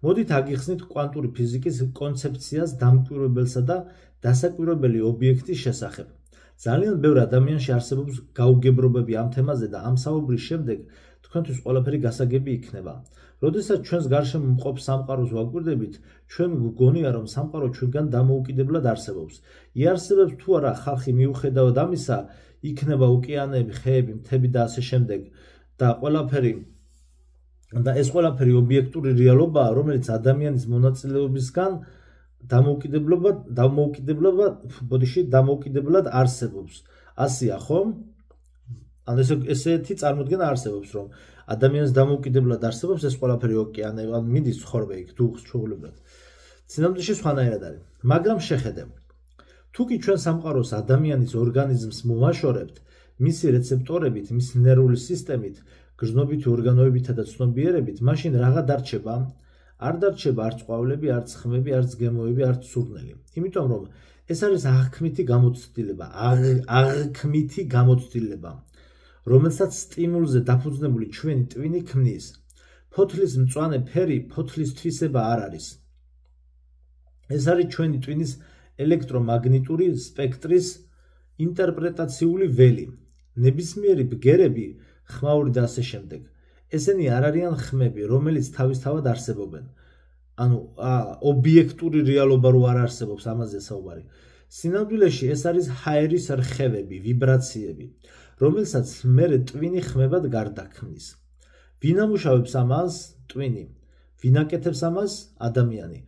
მოდით აგიხსნით კვანტური ფიზიკის კონცეფციას დამკვირვებელსა და დასაკვირვებელი ობიექტის შესახებ. ძალიან ბევრ ადამიანში არსებობს გაუგებრობები ამ თემაზე და ამ საუბრის შემდეგ თქვენთვის ყველაფერი გასაგები იქნება. როდესაც ჩვენს გარშემო მყოფ სამყაროს ვაკვირდებით, ჩვენ გვგონია, რომ სამყარო ჩვენგან დამოუკიდებლად არსებობს. იარსებებს თუ არა ხალხი მიუხედავად ამისა, იქნება ოკეანეები, ხეები, მთები და ასე შემდეგ და ეს ყველაფერი ობიექტური რეალობაა, რომელიც ადამიანის მონაწილეობისგან დამოუკიდებლად არსებობს. ასეა ხომ? ანუ ესეთი წარმოდგენა არსებობს, რომ ადამიანის დამოუკიდებლად არსებობს ეს ყველაფერი ოკეანეები, ანუ მიდის ცხოვრება იქ თუ ჩვეულებრივად. წინამძღოლში სხვანაირად არის. მაგრამ შეხედე. თუ კი ჩვენ სამყაროს ადამიანის ორგანიზმს მოვაშორებთ, მისი რეცეპტორებით, მისი ნერვული სისტემით, გრძნობითი ორგანოებითა და ცნობიერებით, მაშინ რაღა დარჩება? არ დარჩება არც ყვავლები, არც ხმები, არც გემოები, არც სურნელი. იმიტომ რომ ეს არის აღქმითი გამოცდილება, რომელსაც სტიმულზე დაფუძნებული ჩვენი ტვინი ქმნის. ფოთლის მწვანე ფერი ფოთლის თვისება არ არის. ეს არის ჩვენი ტვინის ელექტრომაგნიტური სპექტრის ინტერპრეტაციული ველი. ნებისმიერი ბგერები, ხმაური და ასე შემდეგ. ესენი არ არიან ხმები, რომელიც თავისთავად არსებობენ. ანუ ობიექტური რეალობა რო არ არსებობს, ამაზე საუბარი. სინამდვილეში ეს არის ჰაერის რხევები, ვიბრაციები, რომელსაც მერე ტვინი ხმებად გარდაქმნის. ვინ ამუშავებს ამას? ტვინი. ვინ აკეთებს ამას? ადამიანი.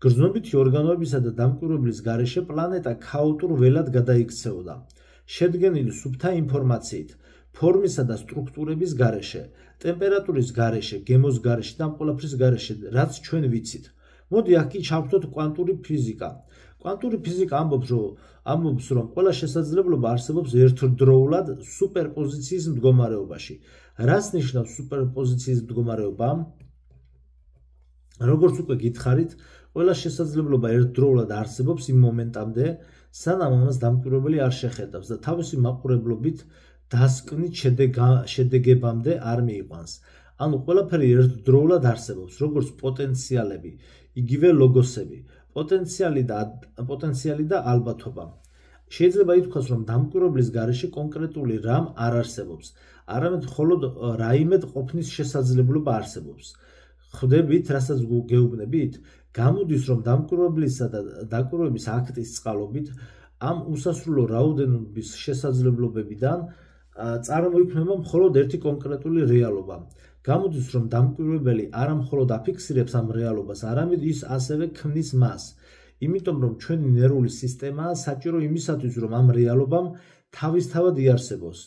გრძნობითი ორგანოებისა და დამკვირვებლის გარეშე პლანეტა ქაოტურ ველად გადაიქცეოდა, შედგენილი სუფთა ინფორმაციით, ფორმისა და სტრუქტურების გარეშე, ტემპერატურის გარეშე, გემოს გარეშე და ამ ყველაფრის გარეშე, რაც ჩვენ ვიცით. მოდი აქ კი ჩავთვალოთ კვანტური ფიზიკა. კვანტური ფიზიკა ამბობს, რომ ყველა შესაძლებლობა არსებობს ერთდროულად სუპერპოზიციის მდგომარეობაში. რას ნიშნავს სუპერპოზიციის მდგომარეობა? როგორც უკვე გითხარით, ყველა შესაძლებლობა ერთდროულად არსებობს იმ მომენტამდე, სანამ ამას დამკვირვებელი არ შეხედავს და თავისი მაყურებლობით დასკვნით შედეგებამდე არ მიიყვანს. ანუ ყველაფერი ერთდროულად არსებობს, როგორც პოტენციალები, იგივე ლოგოსები, პოტენციალი და ალბათობა. შეიძლება ითქვას, რომ დამკვირვებლის გარეშე კონკრეტული რამ არ არსებობს, არამედ მხოლოდ რაიმე ყოფნის შესაძლებლობა არსებობს. ხვდებით, რასაც გეუბნებით? გამოდის, რომ დამკვირვებლისა და დაკვირვების აქტის წყალობით ამ უსასრულო რაოდენობის შესაძლებლობებიდან წარმოიქმნება მხოლოდ ერთი კონკრეტული რეალობა. გამოდის, რომ დამკვირვებელი არა მხოლოდ აფიქსირებს ამ რეალობას, არამედ ის ასევე ქმნის მას. იმიტომ რომ ჩვენი ნერვული სისტემაა საჭირო იმისათვის, რომ ამ რეალობამ თავისთავად იარსებოს.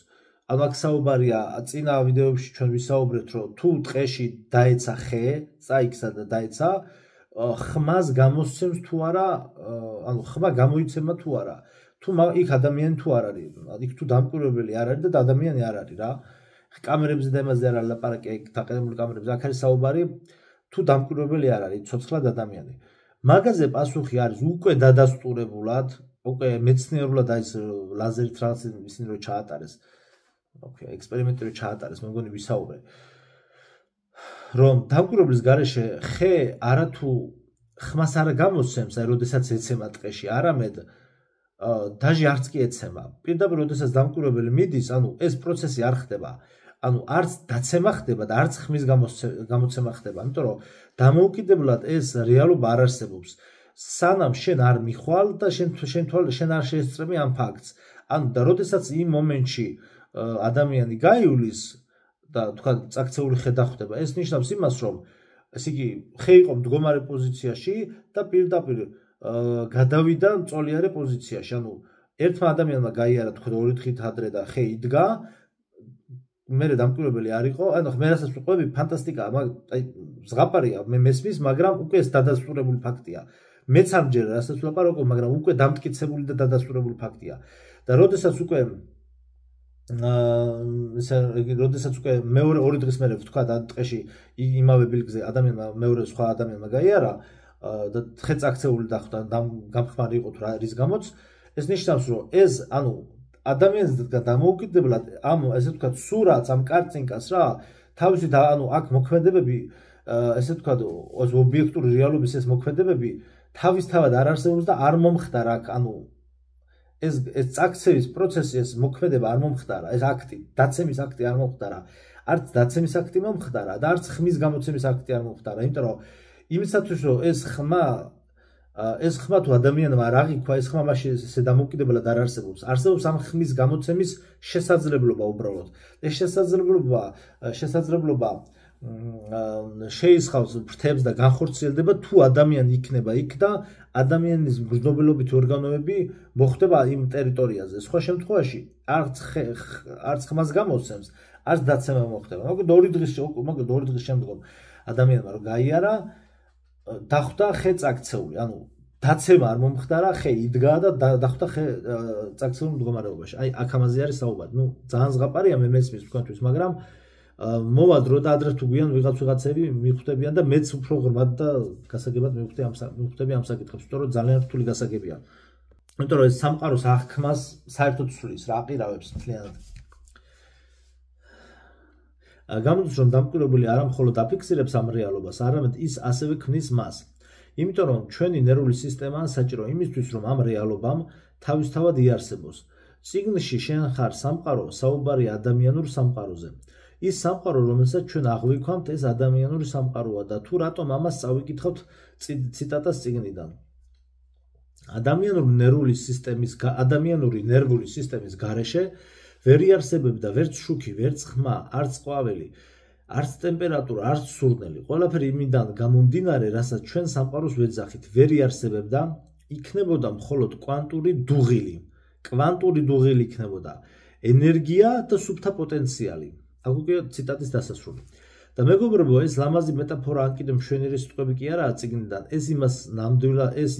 ანუ აქ საუბარია, წინა ვიდეოებში ჩვენ ვისაუბრეთ, რომ თუ ტყეში დაეცა ხე, წაიქცა და დაეცა, ხმას გამოსცემს თუ არა, ანუ ხმა გამოიცემა თუ არა. თუ იქ ადამიანი თუ არ არის, იქ თუ დამკვირვებელი არ არის და ადამიანი არ არის რა. კამერებზე და იმაზე არ არის ლაპარაკი, იქ დაყენებული კამერებზე, აქ არის საუბარი, თუ დამკვირვებელი არ არის, ცოცხლად ადამიანი. მაგაზე პასუხი არის უკვე დადასტურებულად, უკვე მეცნიერულად აი ეს ლაზერით რაღაც ისინი რო ჩაატარეს. ექსპერიმენტი რო ჩაატარეს, მე მგონი ვისაუბრე. რომ დამკვირვებლის გარეშე ხე არათუ ხმას არ გამოსცემს, აი როდესაც ეცემა ტყეში, არამედ დაჟე არც კი ეცემა. პირდაპირ როდესაც დამკვირვებელი მიდის, ანუ ეს პროცესი არ ხდება. ანუ არც დაცემა ხდება და არც ხმის გამოცემა ხდება, იმიტომ რომ დამოუკიდებლად ეს რეალობა არ არსებობს. სანამ შენ არ მიხვალ და შენ არ შეესწრები ამ ფაქტს. ანუ და როდესაც იმ მომენტში ადამიანი გაივლის და თქვა წაქცეული ხე დახვდება, ეს ნიშნავს იმას, რომ ესე იგი ხე იყო მდგომარე პოზიციაში და პირდაპირ გადავიდა მწოლიარე პოზიციაში. ანუ ერთმა ადამიანმა გაიარა თქვა 2 დღით ადრე და ხე იდგა, მერე დამკვირვებელი არ იყო, ანუ მე რასაც ვყვები, ფანტასტიკაა, აი ზღაპარია, მე მესმის, მაგრამ უკვე ეს დადასტურებული ფაქტია. მეც ამჯერ რასაც ვლაპარაკობ, მაგრამ უკვე დამტკიცებული და დადასტურებული ფაქტია. და როდესაც უკვე მეორე 2 დღის მერე ვთქვა და ტყეში იმავე ბილგზე ადამიანმა მეორე სხვა ადამიანმა გაიარა და ხე წაქცეული დახვდა, გამხმარი იყო თუ რის გამოც, ეს ნიშნავს, რომ ეს ანუ ადამიანს დამოუკიდებლად ამ ესე ვთქვათ სურათს, ამ კარწინკას რა, თავისი ანუ აქ მოქმედებები, ესე ვთქვათ, ობიექტური რეალობის ეს მოქმედებები თავისთავად არ არსებობს და არ მომხდარა აქ, ანუ ეს წაქცევის პროცესი, ეს მოქმედება არ მომხდარა, ეს აქტი, დაცემის აქტი არ მომხდარა, არც დაცემის აქტი მომხდარა და არც ხმის გამოცემის აქტი არ მომხდარა, იმიტომ რომ იმისათვის რომ ეს ხმა თუ ადამიანმა არ აღიქვა, ეს ხმა მაშინ ესე დამოუკიდებლად არ არსებობს. არსებობს ამ ხმის გამოცემის შესაძლებლობა უბრალოდ. ეს შესაძლებლობა შეისხავს ფრთებს და განხორციელდება თუ ადამიანი იქნება იქ და ადამიანის მგრძნობელობითი ორგანოები მოხდება იმ ტერიტორიაზე. სხვა შემთხვევაში არც ხმას გამოსცემს, არც დაცემა მოხდება. მოკლედ 2 დღის შემდგომ ადამიანმა რომ გაიარა, დახვდა ხე წაქცეული. ანუ დაცემა არ მომხდარა, ხე იდგა და დახვდა ხე წაქცეულ მდგომარეობაში. აი აქ ამაზე არის საუბარი. ნუ ძალიან ზღაპარია მე მესმის თქვენთვის, მაგრამ მოვა დრო და ადრე თუ გვიან ვიღაცები მიხვდებიან და მეც უფრო ღრმად და გასაგებად მივხვდები ამ საკითხებს, იმიტომ რომ ძალიან რთული გასაგებია. იმიტომ რომ ეს სამყაროს აღქმას საერთოდ ცვლის რა აყირავებს მთლიანად. გამოდის რომ დამკვირვებელი არა მხოლოდ აფიქსირებს ამ რეალობას, არამედ ის ასევე ქმნის მას. იმიტომ რომ ჩვენი ნერვული სისტემაა საჭირო იმისთვის, რომ ამ რეალობამ თავისთავად იარსებოს. წიგნში შენ ხარ სამყარო, საუბარია ადამიანურ სამყაროზე. ის სამყარო, რომელსაც ჩვენ აღვიქვამთ, ეს ადამიანური სამყაროა და თუ რატომ ამას წავიკითხავთ ციტატას წიგნიდან. ადამიანური ნერვული სისტემის გარეშე ვერ იარსებებდა ვერც შუქი, ვერც ხმა, არც ყვავილი, არც ტემპერატურა, არც სურნელი. ყველაფერი იმიდან გამომდინარე, რასაც ჩვენ სამყაროს ვეძახით, ვერ იარსებებდა, იქნებოდა მხოლოდ კვანტური დუღილი იქნებოდა, ენერგია და სუფთა პოტენციალი. აქ უკვე ციტატის დასასრული. და მეგობრებო, ეს ლამაზი მეტაფორა ან კიდევ მშვენიერი სიტყვები კი არაა წიგნიდან, ეს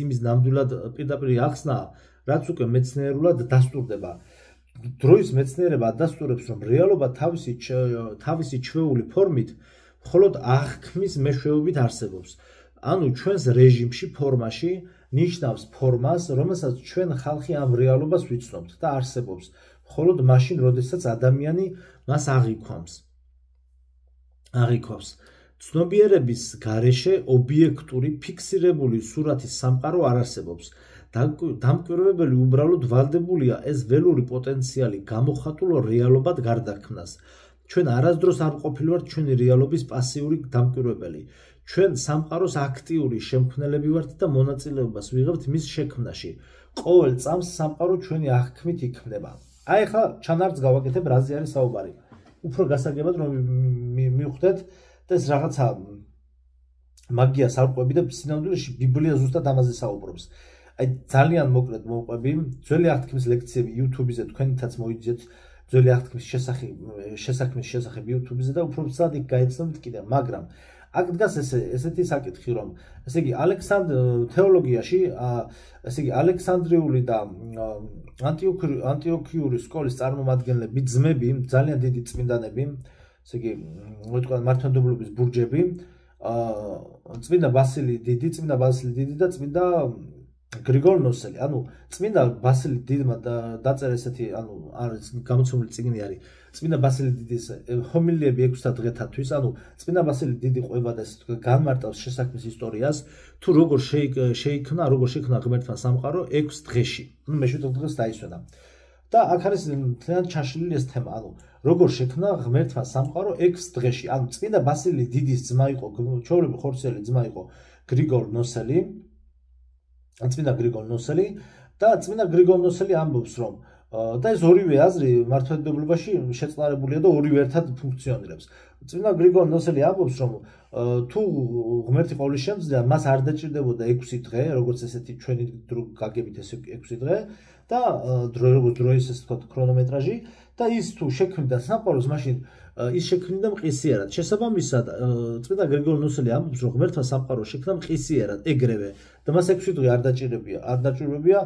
იმის ნამდვილად პირდაპირ ახსნაა, რაც უკვე მეცნიერულად დასტურდება. დროის მეცნიერება ადასტურებს, რომ რეალობა თავისი ჩვეული ფორმით მხოლოდ აღქმის მეშვეობით არსებობს. ანუ ჩვენს რეჟიმში, ფორმაში ნიშნავს ფორმას, რომელსაც ჩვენ ხალხი ამ რეალობას ვიცნობთ და არსებობს, მხოლოდ მაშინ, როდესაც ადამიანი მას აღიქვამს. ცნობიერების გარეშე ობიექტური, ფიქსირებული სურათის სამყარო არ არსებობს. დამკვირვებელი უბრალოდ ვალდებულია ეს ველური პოტენციალი გამოხატულო რეალობად გარდაქმნას. ჩვენ არასდროს არ ყოფილვართ ჩვენი რეალობის პასიური დამკვირვებელი. ჩვენ სამყაროს აქტიური შემქმნელები ვართ და მონაწილეობას ვიღებთ მის შექმნაში. ყოველ წამს სამყარო ჩვენი აღქმით იქმნება. აი ხა ჩანართს გავაკეთებ, რაზე არის საუბარი. უფრო გასაგებად რომ მივხვდეთ და ეს რაღაცა მაგიას არ ყვები და სინამდვილეში ბიბლია ზუსტად ამაზე საუბრობს. აი ძალიან მოკლედ მოვყვები, ძველი აღთქმის ლექციები YouTube-ზე თქვენითაც მოიძიეთ ძველი აღთქმის შესაქმის შესახებ YouTube-ზე და უფრო სწრაფად იქ გაიცნობთ კიდე, მაგრამ აქ დგას ესეთი საკითხი, რომ ესე იგი თეოლოგიაში, ესე იგი ალექსანდრიული და ანტიოქიური სკოლის წარმომადგენლები, ძმები, ძალიან დიდი წმინდანები, ესე იგი მართლმადიდებლობის ბურჯები, წმინდა ბასილი დიდი და წმინდა გრიგოლ ნოსელი. ანუ წმინდა ბასილი დიდმა დაწერა ესეთი, ანუ არის გამოცემული წიგნი არის. წმინდა ბასილი დიდის ჰომილიები 6 დღეთათვის, ანუ წმინდა ბასილი დიდი ყვება და განმარტავს შესაქმის ისტორიას, თუ როგორ შეიქმნა ღმერთმა სამყარო 6 დღეში. მე-7 დღეს დაისვენა. და აქ არის ძალიან ჩაშლილი ეს თემა, ანუ როგორ შექმნა ღმერთმა სამყარო 6 დღეში. ანუ წმინდა ბასილი დიდის ძმა იყო, ჩვეულებრივი ხორციელი ძმა იყო გრიგოლ ნოსელი. წმინდა გრიგოლ ნოსელი და წმინდა გრიგოლ ნოსელი ამბობს, რომ და ეს ორივე აზრი მართლმადიდებლობაში შეწყნარებულია და ორივე ერთად ფუნქციონირებს. წმინდა გრიგოლ ნოსელი ამბობს, რომ თუ ღმერთი ყოვლის შემძლეა, მას არ დაჭირდებოდა 6 დღე, როგორც ესეთი ჩვენი გაგებით ეს 6 დღე და დროის ეს თქვა ქრონომეტრაჟი და ის თუ შექმნიდა სამყაროს, მაშინ ის შექმნიდა მყისიერად. შესაბამისად, წმინდა გრიგოლ ნოსელი ამბობს, რომ ღმერთმა სამყარო შექმნა მყისიერად, ეგრევე და მას 6 დღე არ დაჭირებია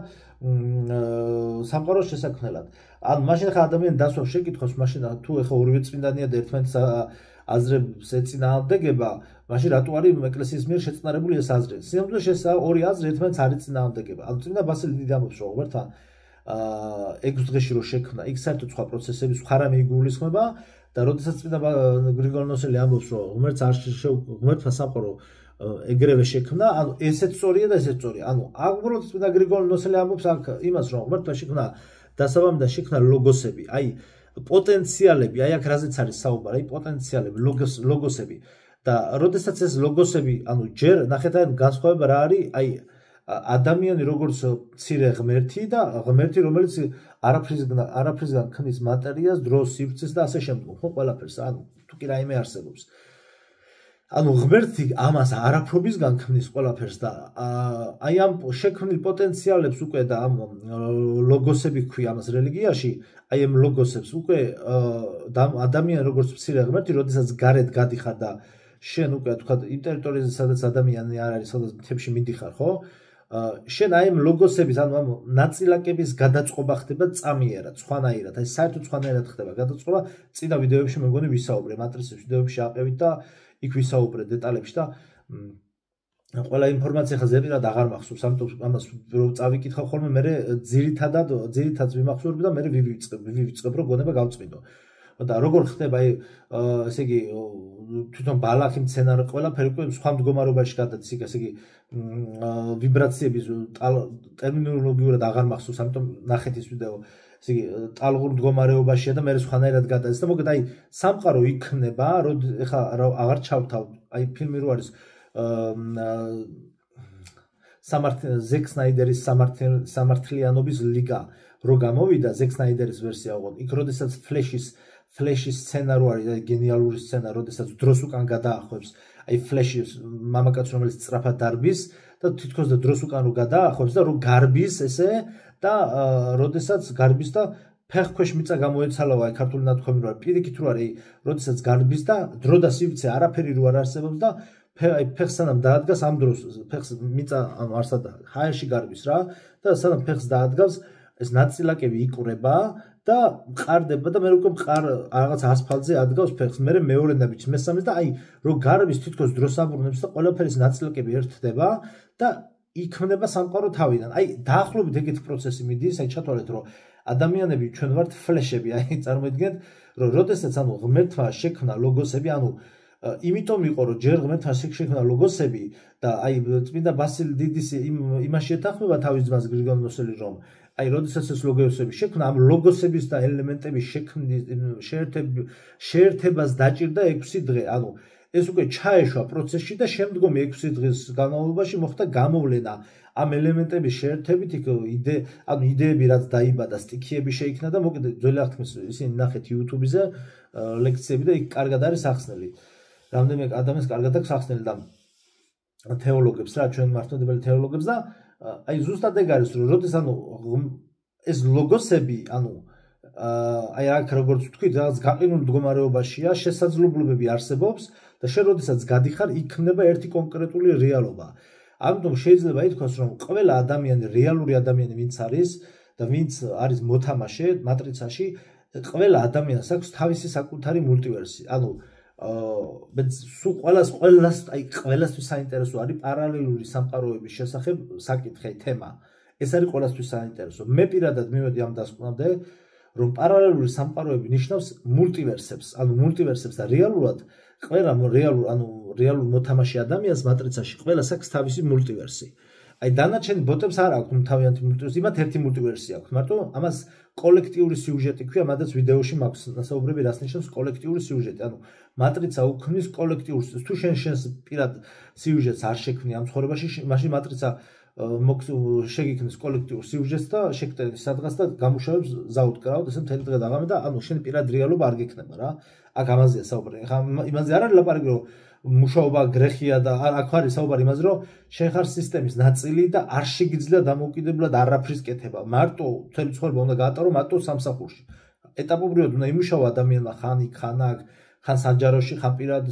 სამყაროს შესაქმნელად. ანუ მაშინ ხა ადამიანი დასვავს შეკითხვას, მაშინ თუ ეხა ორივე წმინდანია და ერთმანეთს აზრებს ეწინააღმდეგება, მაშინ რატო არის ეკლესიის მიერ შეწყნარებული ეს აზრი? სინამდვილეში ეს ორი აზრი ერთმანეთს არ ეწინააღმდეგება. ანუ წმინდა ბასილი დიდი ამბობს, რომ ღმერთმა 6 დღეში რო შექმნა, იქ საერთოდ სხვა პროცესები, სხვა რამე იგულისხმება და როდესაც წმინდა გრიგოლ ნოსელი ამბობს, რომ ღმერთმა სამყარო ეგრევე შექმნა, ანუ ესეც სწორია და ესეც სწორია. ანუ აქ უბრალოდ წმინდა გრიგოლ ნოსელი ამბობს აქ იმას, რომ ღმერთმა შექმნა დასაბამი და შექმნა ლოგოსები, აი პოტენციალები, აი აქ რაზეც არის საუბარი, აი პოტენციალები, ლოგოსები და როდესაც ეს ლოგოსები, ანუ ჯერ ნახეთ აი განსხვავება რა არის, აი ადამიანი როგორც მცირე ღმერთი და ღმერთი რომელიც არაფრისგან ქმნის მატერიას, დროს, სივრცეს და ასე შემდგომ, ხო ყველაფერს, ანუ თუ კი რაიმე არსებობს. ანუ ღმერთი ამას არაფრობისგან ქმნის ყველაფერს და აი ამ შექმნილ პოტენციალებს უკვე და ამ ლოგოსები ქვია ამას რელიგიაში, აი ამ ლოგოსებს უკვე ადამიანი როგორც მცირე ღმერთი, როდესაც გარეთ გადიხარ და შენ უკვე თქვა იმ ტერიტორიაზე, სადაც ადამიანი არ არის, სადაც მთებში მიდიხარ, ხო? შენ აი ამ ლოგოსების ანუ ამ ნაწილაკების გადაწყობა ხდება წამიერად, სხვანაირად, აი საერთოდ სხვანაირად ხდება გადაწყობა. წინა ვიდეოებში მე მგონი ვისაუბრე, მატრიცის ვიდეოებში აყევით და იქ ვისაუბრე დეტალებში და ყველა ინფორმაცია ხა ზეპირად აღარ მახსოვს, ამიტომ ამას რო წავიკითხავ ხოლმე, მე ძირითადად ვიმახსოვრებ და მე ვივიწყებ, რომ გონება გავწმინდო. და როგორ ხდება აი ესე იგი თვითონ ბალახი მცენარე ყველაფერი უკვე სხვა მდგომარეობაში გადადის, ესე იგი ვიბრაციების ტერმინოლოგიურად აღარ მახსოვს, ამიტომ ნახეთ ის ვიდეო. ესე იგი ტალღურ მდგომარეობაშია და მე სხვანაირად გადადის და მოგეთ აი სამყარო იქნება, ეხა აღარ ჩავთავ, აი ფილმი რო არის ზეკ სნაიდერის სამართლიანობის ლიგა რო გამოვიდა, ზეკ სნაიდერის ვერსია უყოდ. იქ როდესაც ფლეშის სცენა რო არის, გენიალური სცენა, როდესაც დროს უკან გადაახვევს, აი ფლეშის მამაკაც რომელიც სწრაფად დარბის და თითქოს და დროს უკან რო გადაახვევს და რო გარბის ესე და როდესაც გარბის და ფეხქვეშ მიწა გამოეცალავა, აი ქართული ნათქვამი რო არის, პირიქით რო არის, როდესაც გარბის და დრო და სივრცე არაფერი რო არ არსებობს და აი ფეხს სანამ დაადგას ამ დროს ფეხს მიწა არსად ჰაერში გარბის რა და სანამ ფეხს დაადგავს ეს ნაწილაკები იკვრება და მყარდება და მე უკვე რაღაც ასფალტზე ადგავს ფეხს, მე მეორე ნაბიჯს მესამეს და აი რო გარბის თითქოს დროს აბრუნებს და ყველაფერის ნაწილაკები ერთდება და იქმნება სამყარო თავიდან. აი დაახლოებით ეგეთი პროცესი მიდის, აი ჩათვალეთ რომ ადამიანები ჩვენ ვართ ფლეშები, აი წარმოიდგინეთ რომ როდესაც ანუ ღმერთმა შექმნა ლოგოსები, ანუ იმიტომ იყო რომ ჯერ ღმერთმა შექმნა ლოგოსები და აი წმინდა ბასილ დიდის იმაში ეთანხმება თავის ძმას გრიგოლ ნოსელი რომ აი როდესაც ეს ლოგოსები შექმნა, ამ ლოგოსების და ელემენტების შეერთებას დაჭირდა 6 დღე, ანუ ეს უკვე ჩაეშვა პროცესში და შემდგომი 6 დღის განმავლობაში მოხდა გამოვლენა ამ ელემენტების შეერთებით, ანუ იდეები რაც დაიბადა, სტიქიები შეიქმნა და მოკიდე ძველი აღთქმის ისინი ნახეთ YouTube-ზე ლექციები და იქ კარგად არის ახსნელი. რამდენიმე ადამიანს კარგად აქვს ახსნელი და თეოლოგებს რა, ჩვენ მართლმადიდებელი თეოლოგებს და აი ზუსტად ეგ არის რომ როდეს ანუ ეს ლოგოსები ანუ აი აქ როგორც ვთქვით რაღაც გაყინულ მდგომარეობაშია, შესაძლებლობები არსებობს და შენ როდესაც გადიხარ იქმნება ერთი კონკრეტული რეალობა. ამიტომ შეიძლება ითქვას რომ ყველა ადამიანი, რეალური ადამიანი ვინც არის და ვინც არის მოთამაშე მატრიცაში, ყველა ადამიანს აქვს თავისი საკუთარი მულტივერსი. ანუ სულ ყველასთვის საინტერესო არის პარალელური სამყაროების შესახებ საკითხი, თემა. ეს არის ყველასთვის საინტერესო. მე პირადად მივედი ამ დასკვნამდე, რომ პარალელური სამყაროები ნიშნავს მულტივერსებს, ანუ მულტივერსებს და რეალურად ყველა რეალურ მოთამაშე ადამიანს მატრიცაში ყველას აქვს თავისი მულტივერსი. აი დანარჩენი ბოტებს არ აქვს თავიანთი მულტივერსი, იმათ ერთი მულტივერსი აქვს, მარტო ამას კოლექტიური სიუჟეტი ქვია, მადაც ვიდეოში მაქვს ნასაუბრები, რას ნიშნავს კოლექტიური სიუჟეტი. ანუ მატრიცა უქმნის კოლექტიურს. თუ შენს პირად სიუჟეტს არ შექმნი ამ ცხოვრებაში, მაშინ მატრიცა შეგიქმნის კოლექტიურ სიუჟეტს და შეგტენის სადღაც და გამუშავებს ზაუდკრავად, ესე მთელი დღე დაღამე და ანუ შენ პირად რეალობა არ გექნება რა. აქ ამაზეა საუბარი. ხა იმაზე არ არის ლაპარაკი რომ მუშაობა გრეხია და აქ არის საუბარი იმაზე რომ შენ ხარ სისტემის ნაწილი და არ შეგიძლია დამოუკიდებლად არაფრის კეთება. მარტო მთელი ცხოვრება უნდა გაატარო მარტო სამსახურში. ეტაპობრივად უნდა იმუშავა ადამიანმა ხან იქ, ხან აქ, ხან საჯაროში, ხან პირად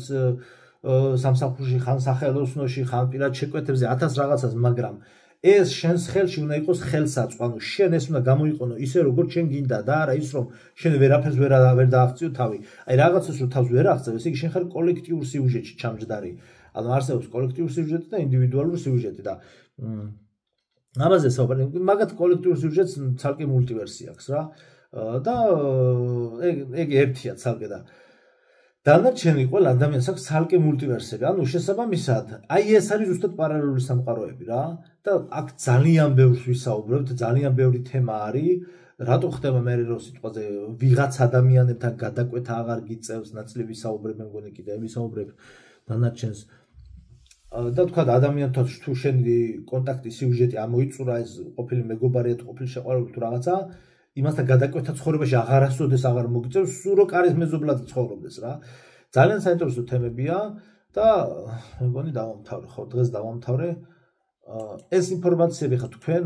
სამსახურში, ხან სახელოსნოში, ხან პირად შეკვეთებზე 1000 რაღაცას, მაგრამ ეს შენს ხელში უნდა იყოს ხელსაწყო, ანუ შენ ეს უნდა გამოიყენო ისე როგორც შენ გინდა და არა ის რომ შენ ვერაფერს ვერ დააღწიო თავი. აი რაღაცას რომ თავს ვერ აღწევ, ესე იგი შენ ხარ კოლექტიურ სიუჟეტში ჩამჯდარი. ანუ არსებობს კოლექტიურ სიუჟეტი და ინდივიდუალური სიუჟეტი და ამაზე საუბარი, მაგათ კოლექტიურ სიუჟეტს ცალკე მულტივერსი აქვს რა. და ეგ ერთია ცალკე და დანარჩენი ყველა ადამიანს აქვს ცალკე მულტივერსები. ანუ შესაბამისად, აი ეს არის ზუსტად პარალელური სამყაროები რა. და აქ ძალიან ბევრს ვისაუბრებთ, ძალიან ბევრი თემა არის. რატო ხდება მე რომ სიტყვაზე ვიღაც ადამიანებთან გადაკვეთა აღარ გიწევს, ნაწილი ვისაუბრებ, მე მგონი კიდე ვისაუბრებ დანარჩენს. და თქვა ადამიანთან თუ შენი კონტაქტი სიუჟეტი ამოიწურა, ეს ყოფილი მეგობარია თუ ყოფილი შეყვარებული თუ რაღაცა, იმასთან გადაკვეთა ცხოვრებაში აღარასოდეს აღარ მოგიწევს, სულ რო კარის მეზობლად ცხოვრობდეს რა. ძალიან საინტერესო თემებია და მე მგონი დავამთავრე, ხო, დღეს დავამთავრე. ეს ინფორმაციები ხა თქვენ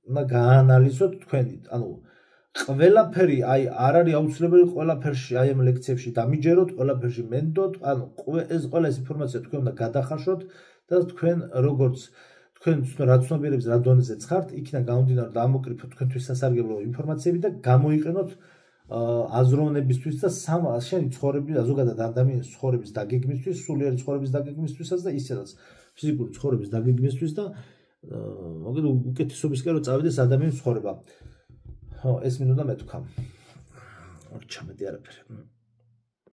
უნდა გაანალიზოთ თქვენი, ანუ ყველაფერი აი არ არის აუცილებელი ყველაფერში აი ამ ლექციებში დამიჯეროთ, ყველაფერში მენდოთ, ანუ ეს ყველა ეს ინფორმაცია თქვენ უნდა გადახარშოთ და თქვენ როგორც თქვენ რა ცნობიერების რა დონეზე ხართ, იქიდან გამომდინარე დაამოკრიფოთ თქვენთვის სასარგებლო ინფორმაციები და გამოიყენოთ აზროვნებისთვის და შენი ცხოვრების ზოგადად ადამიანის ცხოვრების დაგეგმისთვის, სულიერი ცხოვრების დაგეგმისთვისაც და ისედაც ფიზიკური ცხოვრების დაგეგმისთვის და მოგეთ უკეთესობისკენ რომ წავიდეს ადამიანის ცხოვრება. ეს მინდოდა მე თქვა. ორ ჩამედი არაფერი.